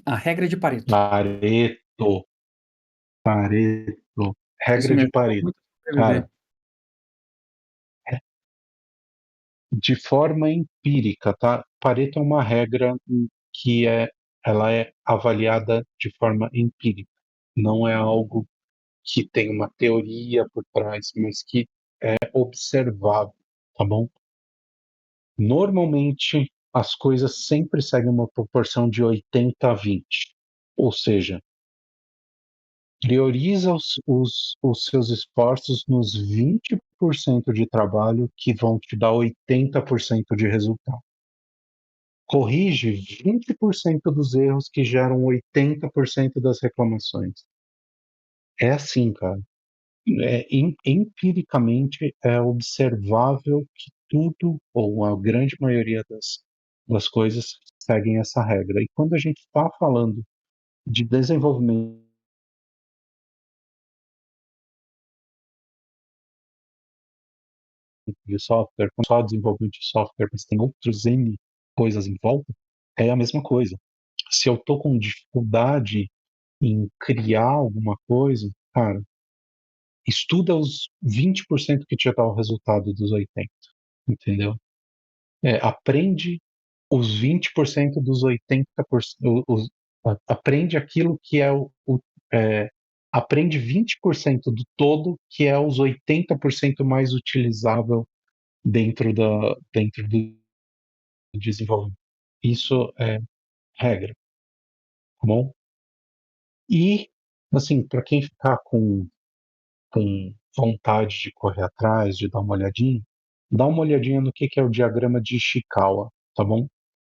A regra de Pareto. Pareto. Pareto. Isso Regra de me ajudou Pareto. muito a Cara, sobreviver. de forma empírica, tá? Pareto é uma regra que ela é avaliada de forma empírica. Não é algo que tem uma teoria por trás, mas que é observável, tá bom? Normalmente, as coisas sempre seguem uma proporção de 80 a 20. Ou seja, prioriza os seus esforços nos 20% de trabalho que vão te dar 80% de resultado. Corrige 20% dos erros que geram 80% das reclamações. É assim, cara. Empiricamente é observável que tudo, ou a grande maioria das coisas, seguem essa regra. E quando a gente está falando de desenvolvimento de software, não só desenvolvimento de software, mas tem outros N coisas em volta, é a mesma coisa. Se eu estou com dificuldade em criar alguma coisa, cara, estuda os 20% que te dá o resultado dos 80%, entendeu? Aprende os 20% dos 80%, aprende aquilo que é aprende 20% do todo, que é os 80% mais utilizável dentro do desenvolvimento. Isso é regra, tá bom? E, assim, para quem ficar com vontade de correr atrás, de dar uma olhadinha, dá uma olhadinha no que é o diagrama de Ishikawa, tá bom?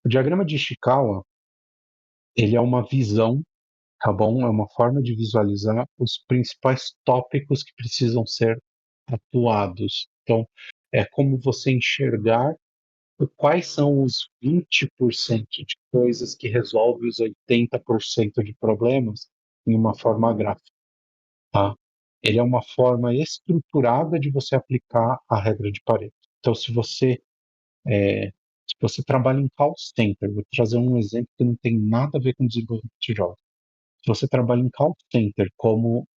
O diagrama de Ishikawa, ele é uma visão, tá bom? É uma forma de visualizar os principais tópicos que precisam ser atuados. Então, é como você enxergar quais são os 20% de coisas que resolvem os 80% de problemas em uma forma gráfica, tá? Ele é uma forma estruturada de você aplicar a regra de Pareto. Então, se você trabalha em call center, vou trazer um exemplo que não tem nada a ver com desenvolvimento de jogos. Se você trabalha em call center como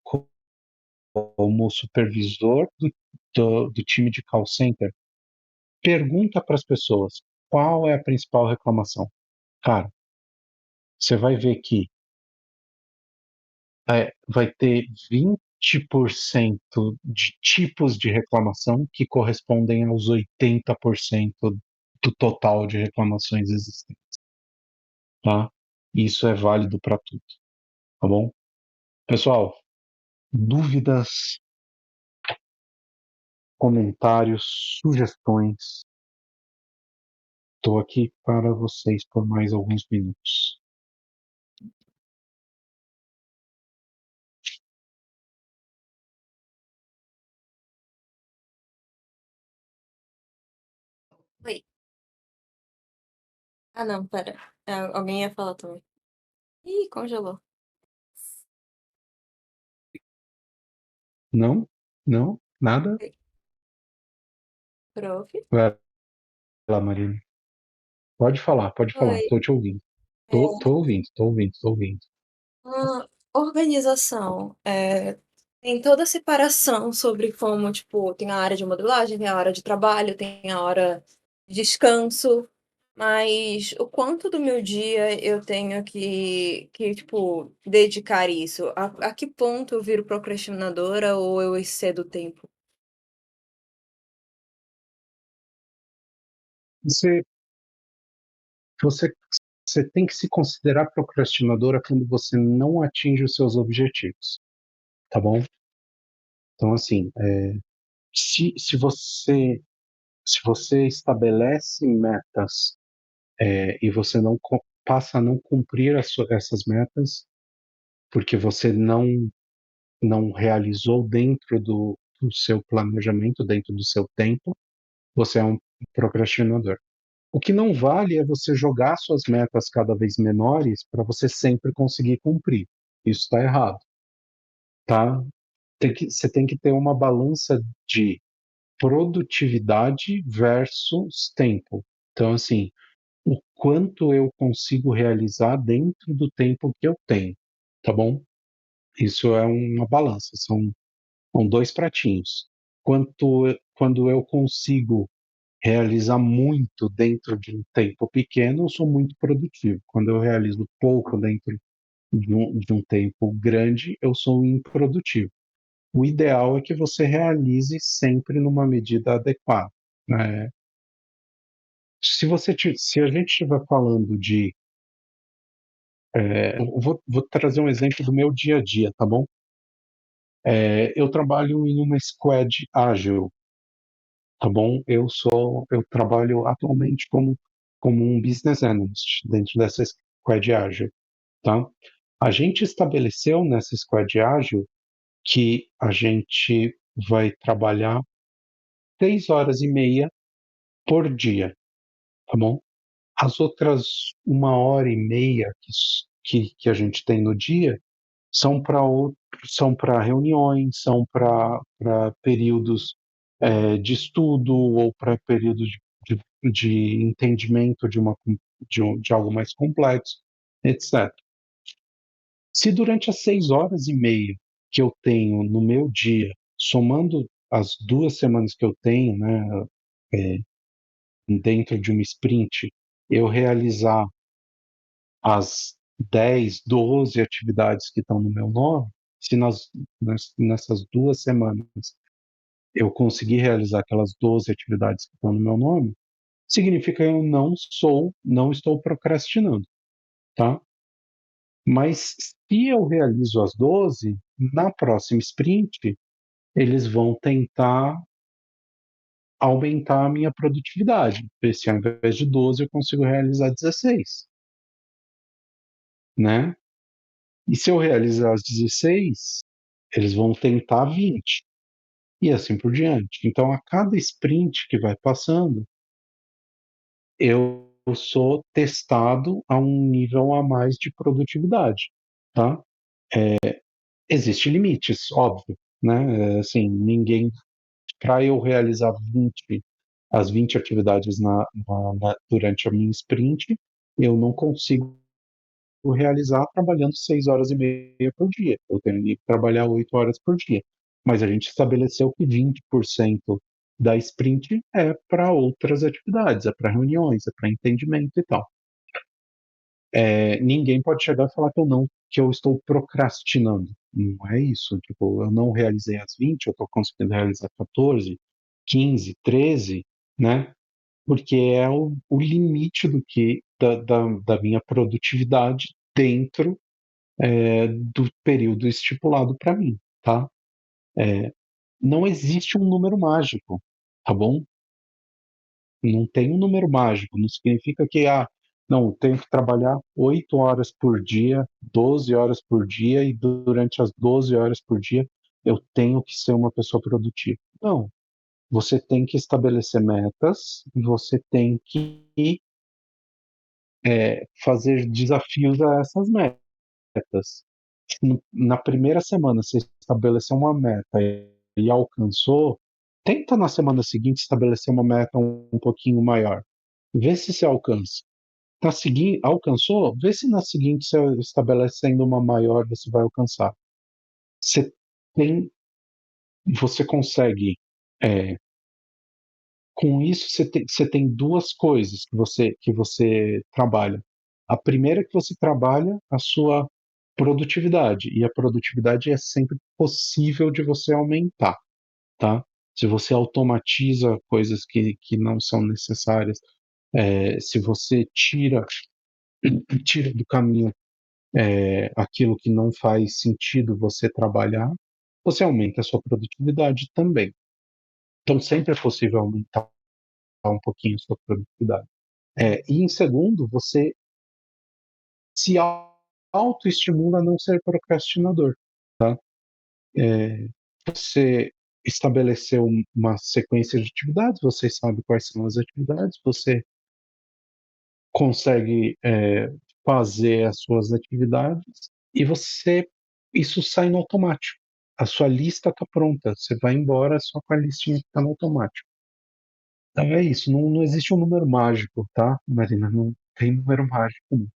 supervisor do time de call center, pergunta para as pessoas qual é a principal reclamação. Cara, você vai ver que vai ter 20% de tipos de reclamação que correspondem aos 80% do total de reclamações existentes, tá? Isso é válido para tudo, tá bom? Pessoal, dúvidas, comentários, sugestões, estou aqui para vocês por mais alguns minutos. Oi. Ah, não, pera. Alguém ia falar também. Ih, congelou. Não? Não? Nada? Oi. Prof. Vai lá, Marina. Pode falar, Oi. estou te ouvindo. Tô ouvindo, tô ouvindo, tô ouvindo. A organização tem toda a separação sobre como, tipo, tem a área de modelagem, tem a hora de trabalho, tem a hora de descanso, mas o quanto do meu dia eu tenho que tipo, dedicar isso? A que ponto eu viro procrastinadora ou eu excedo o tempo? Você você tem que se considerar procrastinadora quando você não atinge os seus objetivos, tá bom? Então, assim, se você estabelece metas e você não passa a não cumprir essas metas porque você não realizou dentro do seu planejamento, dentro do seu tempo, você é um procrastinador. O que não vale é você jogar suas metas cada vez menores para você sempre conseguir cumprir. Isso está errado, tá? Você tem que ter uma balança de produtividade versus tempo. Então, assim, o quanto eu consigo realizar dentro do tempo que eu tenho, tá bom? Isso é uma balança, são dois pratinhos. Quando eu consigo realizar muito dentro de um tempo pequeno, eu sou muito produtivo. Quando eu realizo pouco dentro de um tempo grande, eu sou improdutivo. O ideal é que você realize sempre numa medida adequada, né? Se a gente estiver falando de, eu vou trazer um exemplo do meu dia a dia, tá bom? Eu trabalho em uma squad ágil, tá bom? Eu trabalho atualmente como um business analyst dentro dessa squad ágil, tá? A gente estabeleceu nessa squad ágil que a gente vai trabalhar 6 horas e meia por dia, tá bom? As outras 1 hora e meia que a gente tem no dia são para são para reuniões, são para períodos de estudo ou para períodos de entendimento de algo mais complexo, etc. Se durante as 6 horas e meia que eu tenho no meu dia, somando as 2 semanas que eu tenho, né, é, dentro de uma sprint, eu realizar as 10, 12 atividades que estão no meu nome, se nessas 2 semanas eu conseguir realizar aquelas 12 atividades que estão no meu nome, significa que eu não estou procrastinando, tá? Mas se eu realizo as 12, na próxima sprint, eles vão tentar aumentar a minha produtividade. Ver se ao invés de 12 eu consigo realizar 16, né? E se eu realizar as 16, eles vão tentar 20, e assim por diante. Então, a cada sprint que vai passando, eu sou testado a um nível a mais de produtividade, tá? Existem limites, óbvio, né? Assim, ninguém, para eu realizar as 20 atividades durante a minha sprint, eu não consigo realizar trabalhando 6 horas e meia por dia. Eu tenho que trabalhar 8 horas por dia. Mas a gente estabeleceu que 20% da sprint é para outras atividades, é para reuniões, é para entendimento e tal. Ninguém pode chegar e falar que eu estou procrastinando. Não é isso. Tipo, eu não realizei as 20, eu estou conseguindo realizar 14, 15, 13, né? Porque é o limite da minha produtividade dentro do período estipulado para mim, tá? Não existe um número mágico, tá bom? Não tem um número mágico, não significa que, não, eu tenho que trabalhar 8 horas por dia, 12 horas por dia, e durante as 12 horas por dia eu tenho que ser uma pessoa produtiva. Não, você tem que estabelecer metas, e você tem que fazer desafios a essas metas. Na primeira semana você estabeleceu uma meta e alcançou, tenta na semana seguinte estabelecer uma meta um pouquinho maior. Vê se você alcança. Na seguinte, alcançou? Vê se na seguinte você estabelecendo uma maior você vai alcançar. Você tem, você consegue, é, com isso você tem duas coisas que você trabalha. A primeira é que você trabalha a sua produtividade, e a produtividade é sempre possível de você aumentar, tá? Se você automatiza coisas que não são necessárias, se você tira tira do caminho aquilo que não faz sentido você trabalhar, você aumenta a sua produtividade também. Então, sempre é possível aumentar um pouquinho a sua produtividade. E em segundo, você se autoestimula a não ser procrastinador. Você estabeleceu uma sequência de atividades, você sabe quais são as atividades, você consegue fazer as suas atividades e isso sai no automático. A sua lista está pronta, você vai embora só com a listinha que está no automático. Então é isso, não existe um número mágico, tá, Marina? Não tem número mágico, não.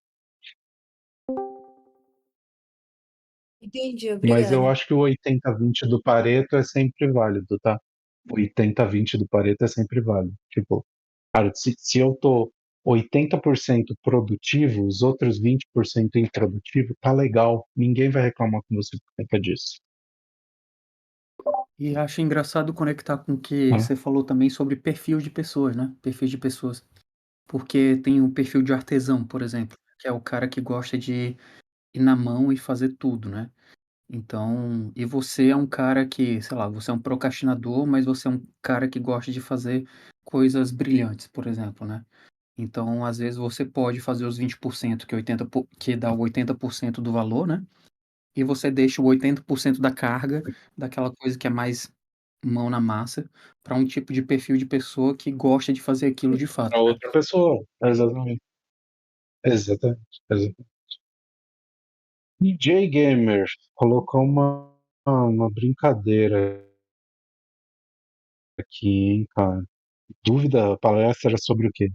Entendi, Mas eu obrigada. acho que o 80-20 do Pareto é sempre válido, tá? O 80-20 do Pareto é sempre válido. Tipo, cara, se eu tô 80% produtivo, os outros 20% improdutivo, tá legal. Ninguém vai reclamar com você por conta disso. E acho engraçado conectar com o que Tá? você falou também sobre perfil de pessoas, né, perfis de pessoas. Porque tem um perfil de artesão, por exemplo, que é o cara que gosta de ir na mão e fazer tudo, né. Então e você é um cara que, sei lá, você é um procrastinador, mas você é um cara que gosta de fazer coisas brilhantes, por exemplo, né. Então, às vezes, você pode fazer os 20% que dá o 80% do valor, né, e você deixa o 80% da carga, daquela coisa que é mais mão na massa, para um tipo de perfil de pessoa que gosta de fazer aquilo de Para fato, né. outra pessoa. Exatamente. Exatamente. Exatamente. DJ Gamer colocou uma brincadeira aqui, hein, cara. Dúvida, a palestra era sobre o quê?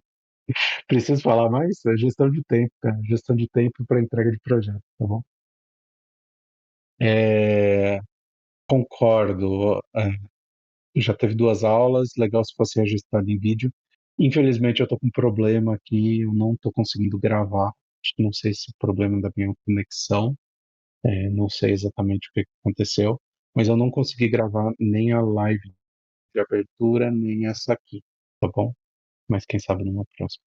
Preciso falar mais? É gestão de tempo, cara. Gestão de tempo para entrega de projeto, tá bom? É, concordo. Já teve 2 aulas, legal se fosse registrado em vídeo. Infelizmente eu tô com um problema aqui, eu não tô conseguindo gravar. Não sei se é problema da minha conexão, não sei exatamente o que que aconteceu, mas eu não consegui gravar nem a live de abertura, nem essa aqui, tá bom? Mas quem sabe numa próxima.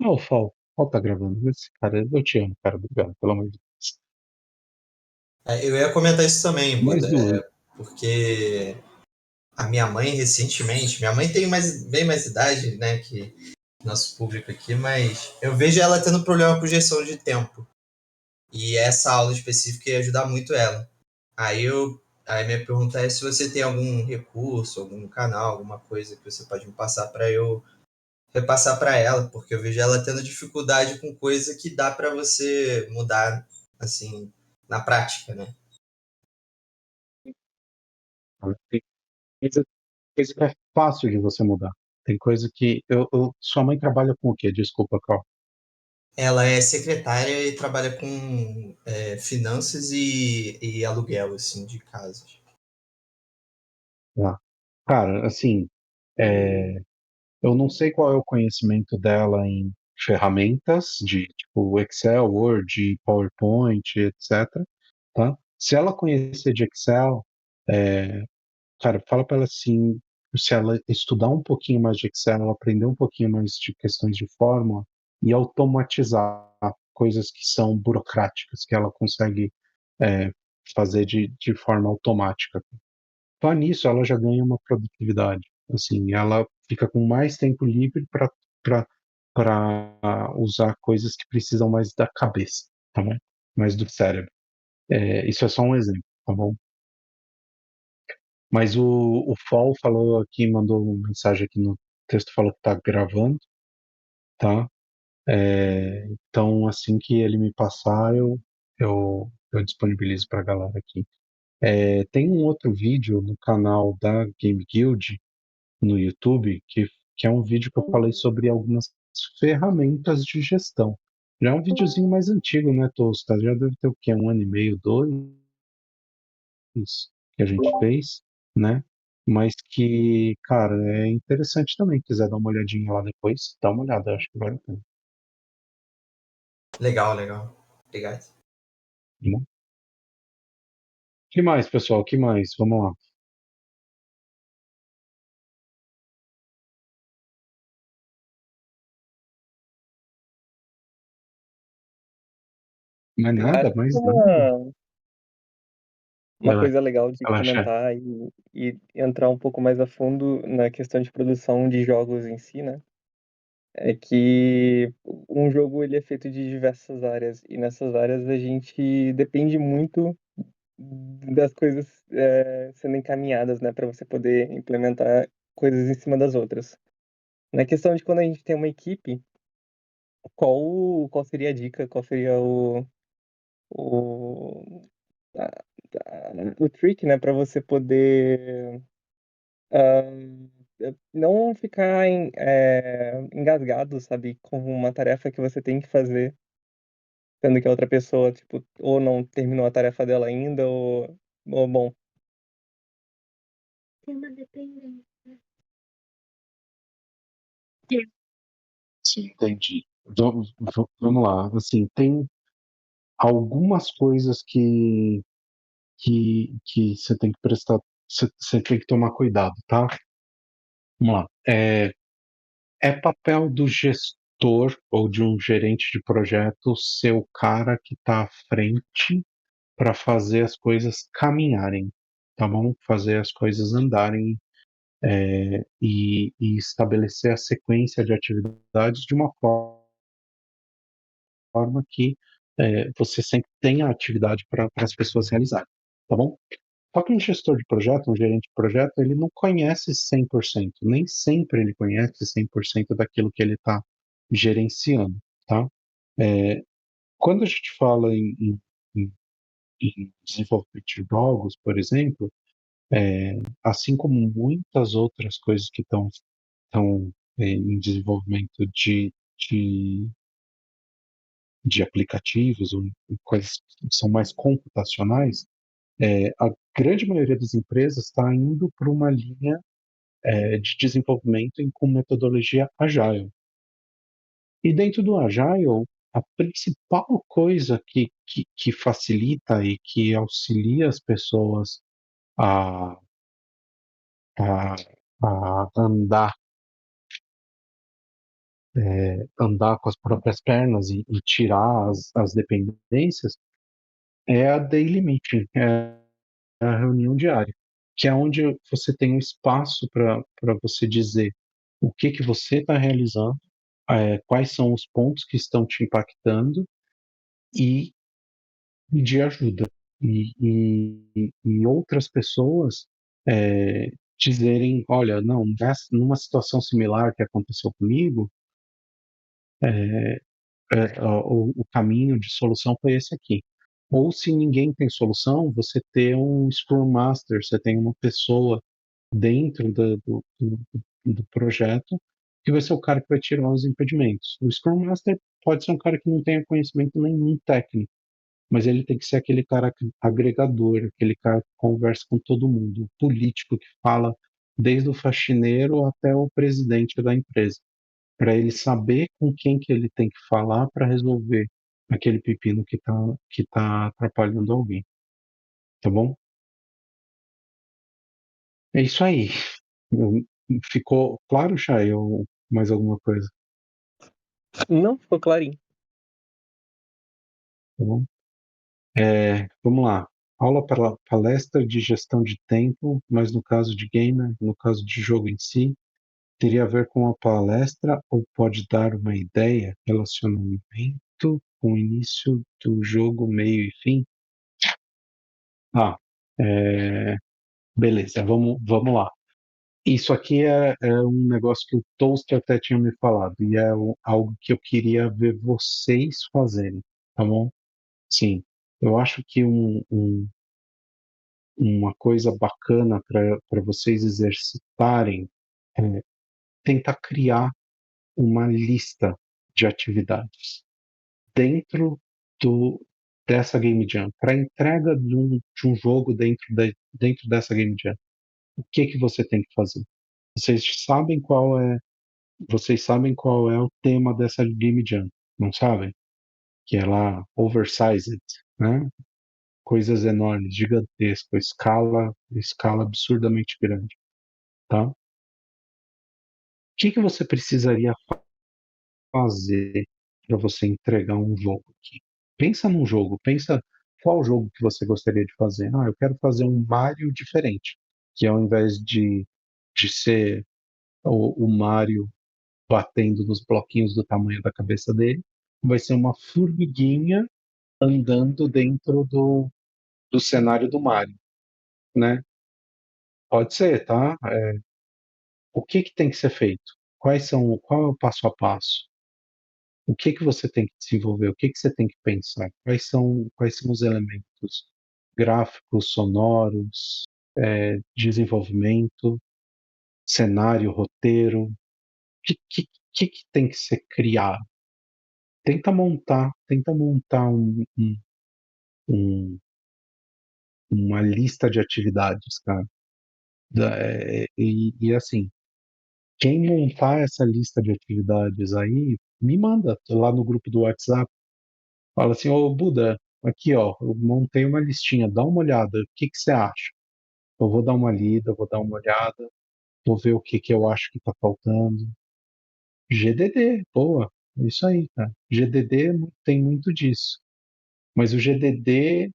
Ah, o Fal tá gravando. Esse cara, eu te amo, cara. Obrigado, pelo amor de Deus. Eu ia comentar isso também, Mais Buda, dúvida. porque a minha mãe recentemente, minha mãe tem bem mais idade, né, que nosso público aqui, mas eu vejo ela tendo problema com gestão de tempo. E essa aula específica ia ajudar muito ela. Aí minha pergunta é se você tem algum recurso, algum canal, alguma coisa que você pode me passar para eu repassar para ela, porque eu vejo ela tendo dificuldade com coisa que dá para você mudar assim na prática, né? Tem coisa que é fácil de você mudar. Tem coisa que sua mãe trabalha com o quê? Desculpa, Carl. Ela é secretária e trabalha com finanças e aluguel assim de casas. Ah, cara, assim, é, eu não sei qual é o conhecimento dela em ferramentas de tipo Excel, Word, PowerPoint, etc. Tá? Se ela conhecer de Excel, cara, fala para ela assim, se ela estudar um pouquinho mais de Excel, ela aprender um pouquinho mais de questões de fórmula e automatizar coisas que são burocráticas, que ela consegue é, fazer de forma automática. Só nisso ela já ganha uma produtividade. Assim, ela fica com mais tempo livre para usar coisas que precisam mais da cabeça, tá bom? Mais do cérebro. Isso é só um exemplo, tá bom? Mas o Fall falou aqui, mandou uma mensagem aqui no texto, falou que tá gravando, tá? Então, assim que ele me passar, eu disponibilizo para a galera aqui. Tem um outro vídeo no canal da Game Guild, no YouTube, que é um vídeo que eu falei sobre algumas ferramentas de gestão. Já é um videozinho mais antigo, né, Tosta? Já deve ter o quê? 1 ano e meio, 2, que a gente fez, né? Mas que, cara, é interessante também. Quiser dar uma olhadinha lá depois, dá uma olhada, acho que vale a pena. Legal, legal. Obrigado. Né? Que mais, pessoal? Que mais? Vamos lá. Não é nada, Acho que mais nada. uma Ela, coisa legal de relaxa. comentar e entrar um pouco mais a fundo na questão de produção de jogos em si, né? É que um jogo ele é feito de diversas áreas e nessas áreas a gente depende muito das coisas sendo encaminhadas, né, para você poder implementar coisas em cima das outras. Na questão de quando a gente tem uma equipe, qual seria a dica? Qual seria o, a- o trick, né, para você poder não ficar engasgado, sabe, com uma tarefa que você tem que fazer, sendo que a outra pessoa, tipo, ou não terminou a tarefa dela ainda, ou bom. Tem uma dependência. Entendi. Vamos lá. Assim, tem algumas coisas que você tem que prestar, você tem que tomar cuidado, tá? Vamos lá. É papel do gestor ou de um gerente de projeto ser o cara que está à frente para fazer as coisas caminharem, tá bom? Fazer as coisas andarem e estabelecer a sequência de atividades de uma forma que você sempre tenha atividade para as pessoas realizarem, tá bom? Só que um gestor de projeto, um gerente de projeto, ele não conhece 100%, nem sempre ele conhece 100% daquilo que ele está gerenciando, tá? É, quando a gente fala em, em desenvolvimento de jogos, por exemplo, assim como muitas outras coisas que estão em desenvolvimento de aplicativos ou coisas que são mais computacionais, a grande maioria das empresas está indo para uma linha de desenvolvimento com metodologia Agile. E dentro do Agile, a principal coisa que facilita e que auxilia as pessoas a, a, a andar com as próprias pernas e tirar as dependências é a daily meeting, é a reunião diária, que é onde você tem um espaço para você dizer o que você está realizando, quais são os pontos que estão te impactando e pedir ajuda. E outras pessoas dizerem, olha, não, numa situação similar que aconteceu comigo, o caminho de solução foi esse aqui. Ou se ninguém tem solução, você ter um Scrum Master, você tem uma pessoa dentro do projeto que vai ser o cara que vai tirar os impedimentos. O Scrum Master pode ser um cara que não tenha conhecimento nenhum técnico, mas ele tem que ser aquele cara agregador, aquele cara que conversa com todo mundo, o político que fala desde o faxineiro até o presidente da empresa, para ele saber com quem que ele tem que falar para resolver aquele pepino que tá atrapalhando alguém, tá bom? É isso aí. Eu- Ficou claro, Chay, ou mais alguma coisa, Não ficou clarinho. tá bom? Vamos lá. Aula para palestra de gestão de tempo, mas no caso de gamer, no caso de jogo em si, teria a ver com a palestra ou pode dar uma ideia, relacionamento com o início do jogo, meio e fim? Ah, é, beleza, vamos lá. Isso aqui é um negócio que o Toaster até tinha me falado, e é algo que eu queria ver vocês fazerem, tá bom? Sim, eu acho que uma coisa bacana para vocês exercitarem é tentar criar uma lista de atividades dentro do, dessa Game Jam, para entrega de um jogo dentro dessa Game Jam. O que você tem que fazer? Vocês sabem qual é, vocês sabem qual é o tema dessa Game Jam, não sabem? Que é lá oversized, né? Coisas enormes, gigantescas, escala absurdamente grande, tá? O que você precisaria fazer para você entregar um jogo aqui? Pensa num jogo, pensa qual jogo que você gostaria de fazer. Ah, eu quero fazer um Mario diferente, que ao invés de ser o Mario batendo nos bloquinhos do tamanho da cabeça dele, vai ser uma formiguinha andando dentro do cenário do Mario, né? Pode ser, tá? O que que tem que ser feito? Qual é o passo a passo? O que que você tem que desenvolver? O que que você tem que pensar? Quais são os elementos gráficos, sonoros, desenvolvimento, cenário, roteiro? O que que tem que ser criado? Tenta montar um- uma lista de atividades, cara. E assim, quem montar essa lista de atividades aí, me manda lá no grupo do WhatsApp. Fala assim, ô Buda, aqui ó, eu montei uma listinha, dá uma olhada, o que que você acha? Eu vou dar uma lida, vou dar uma olhada, vou ver o que que eu acho que tá faltando. GDD, boa, é isso aí, cara. GDD tem muito disso. Mas o GDD,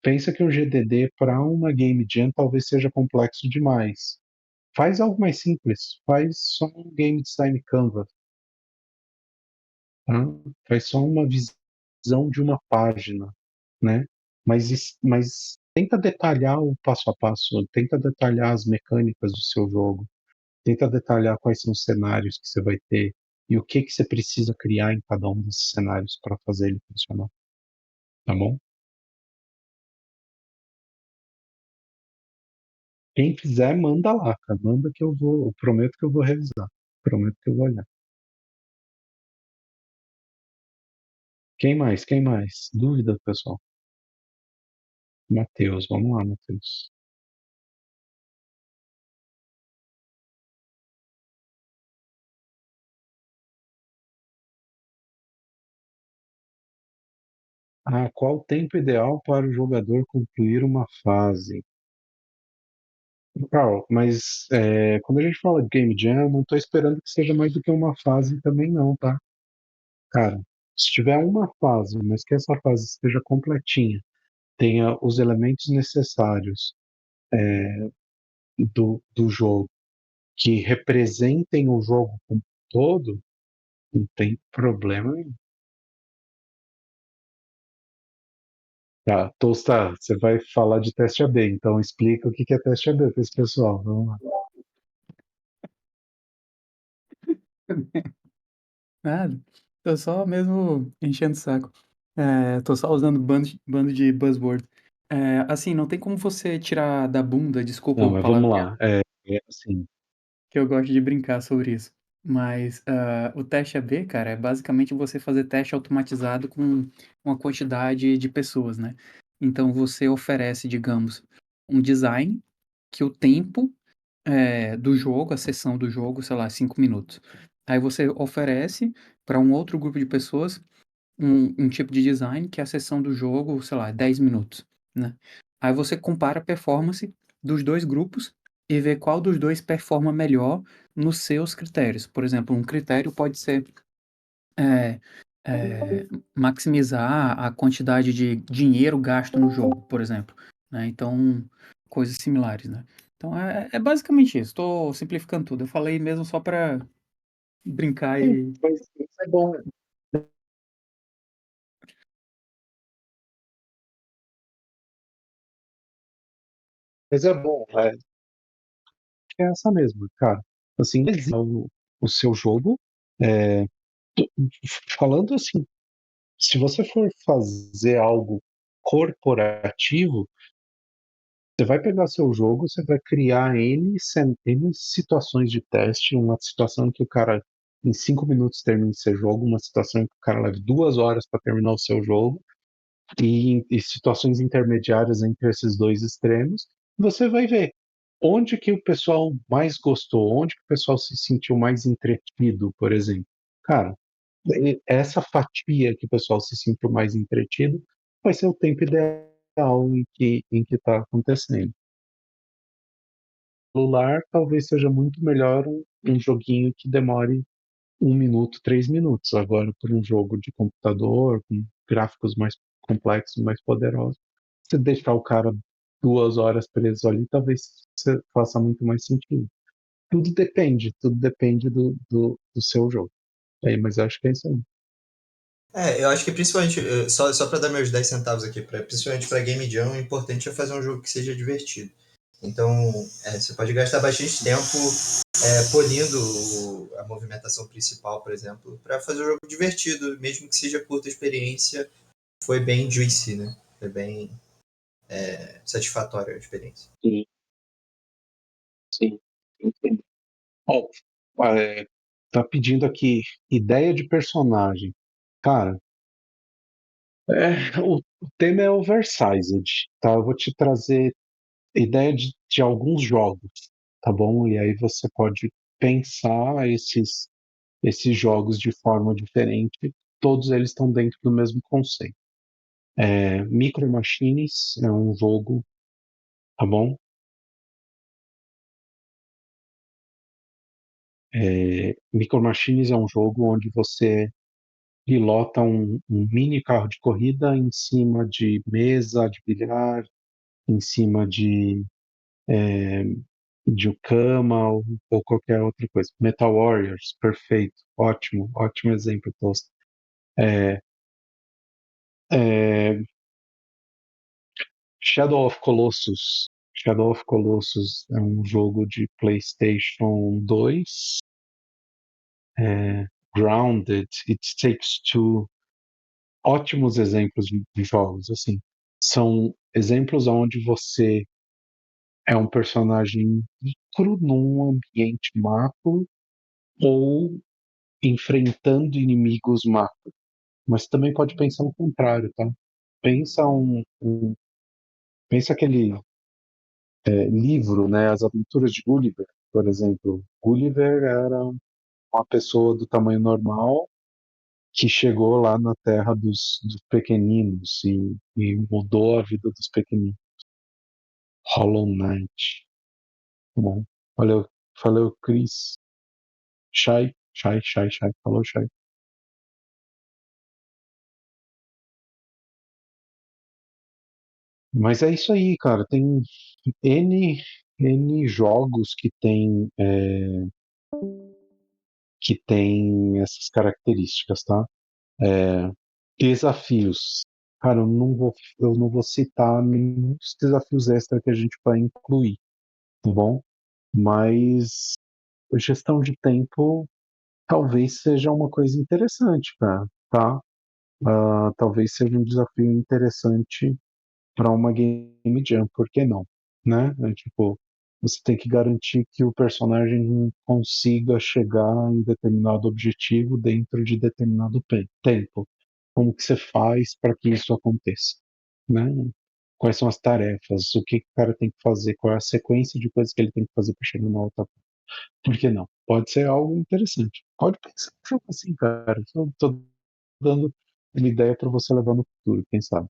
pensa que o GDD para uma Game Jam talvez seja complexo demais. Faz algo mais simples, faz só um Game Design Canvas, tá? Faz só uma visão de uma página, né? Mas tenta detalhar o passo a passo, tenta detalhar as mecânicas do seu jogo, tenta detalhar quais são os cenários que você vai ter e o que que você precisa criar em cada um desses cenários para fazer ele funcionar, tá bom? Quem fizer, manda lá, cara. Manda que eu prometo que eu vou revisar. Prometo que eu vou olhar. Quem mais? Quem mais? Dúvida, pessoal? Matheus, vamos lá, Matheus. Ah, qual o tempo ideal para o jogador concluir uma fase? Carl, mas quando a gente fala de Game Jam, eu não estou esperando que seja mais do que uma fase também não, tá? Cara, se tiver uma fase, mas que essa fase esteja completinha, tenha os elementos necessários do jogo, que representem o jogo como um todo, não tem problema nenhum. Tá, Tosta, você vai falar de teste AB, então explica o que que é teste AB para esse pessoal. Vamos lá. Nada. Tô só mesmo enchendo o saco. Tô só usando bando de buzzword. Assim, não tem como você tirar da bunda, desculpa Não, o mas vamos palavreado, lá. Assim, que eu gosto de brincar sobre isso. Mas o teste AB, cara, é basicamente você fazer teste automatizado com uma quantidade de pessoas, né? Então você oferece, digamos, um design que o tempo do jogo, a sessão do jogo, sei lá, 5 minutos. Aí você oferece para um outro grupo de pessoas um tipo de design que a sessão do jogo, sei lá, 10 minutos, né? Aí você compara a performance dos dois grupos e vê qual dos dois performa melhor nos seus critérios. Por exemplo, um critério pode ser é, maximizar a quantidade de dinheiro gasto no jogo, por exemplo, né? Então, coisas similares, né? Então, é basicamente isso. Estou simplificando tudo. Eu falei mesmo só para brincar e... mas isso é bom. Mas é bom, é essa mesmo, cara. Assim, o seu jogo, é, falando assim, se você for fazer algo corporativo, você vai pegar seu jogo, você vai criar N situações de teste, uma situação que o cara em 5 minutos termine seu jogo, uma situação que o cara leva 2 horas para terminar o seu jogo, e situações intermediárias entre esses dois extremos, você vai ver onde que o pessoal mais gostou, onde que o pessoal se sentiu mais entretido, por exemplo. Cara, essa fatia que o pessoal se sentiu mais entretido vai ser o tempo ideal em que está acontecendo. Celular talvez seja muito melhor um joguinho que demore 1 minuto, 3 minutos. Agora, por um jogo de computador, com gráficos mais complexos, mais poderosos, você deixar o cara 2 horas preso ali, talvez você faça muito mais sentido. Tudo depende do seu jogo. Mas eu acho que é isso aí. Eu acho que principalmente, só para dar meus 10 centavos aqui, principalmente para Game Jam, o importante é fazer um jogo que seja divertido. Então, você pode gastar bastante tempo polindo a movimentação principal, por exemplo, para fazer um jogo divertido, mesmo que seja curta a experiência, foi bem juicy, né? Foi bem satisfatória a experiência. Sim, sim, entendo. Ó, tá pedindo aqui ideia de personagem. Cara, o tema é oversized, tá? Eu vou te trazer ideia de alguns jogos, tá bom? E aí você pode pensar esses jogos de forma diferente. Todos eles estão dentro do mesmo conceito. Micro Machines é um jogo, tá bom? Micro Machines é um jogo onde você pilota um mini carro de corrida em cima de mesa de bilhar, em cima de cama ou qualquer outra coisa. Metal Warriors, perfeito, ótimo, ótimo exemplo, Toast. É, é, Shadow of Colossus. Shadow of Colossus é um jogo de PlayStation 2. Grounded, It Takes Two, ótimos exemplos de jogos, assim. São exemplos onde você é um personagem micro num ambiente macro ou enfrentando inimigos macro. Mas também pode pensar o contrário, tá? Pensa pensa aquele livro, né? As Aventuras de Gulliver, por exemplo. Gulliver era uma pessoa do tamanho normal que chegou lá na terra dos pequeninos e mudou a vida dos pequeninos. Hollow Knight. Bom, valeu, Chris. Shai. Falou, Shai. Mas é isso aí, cara. Tem N jogos que tem essas características, tá? É, desafios. Cara, eu não vou citar nenhum dos desafios extra que a gente vai incluir, tá bom? Mas a gestão de tempo talvez seja uma coisa interessante, cara, tá? Talvez seja um desafio interessante para uma game jam, por que não? Né? Tipo, você tem que garantir que o personagem consiga chegar em determinado objetivo dentro de determinado tempo. Como que você faz para que isso aconteça? Né? Quais são as tarefas? O que o cara tem que fazer? Qual é a sequência de coisas que ele tem que fazer para chegar na outra? Por que não? Pode ser algo interessante. Pode pensar um jogo assim, cara. Estou dando uma ideia para você levar no futuro, quem sabe?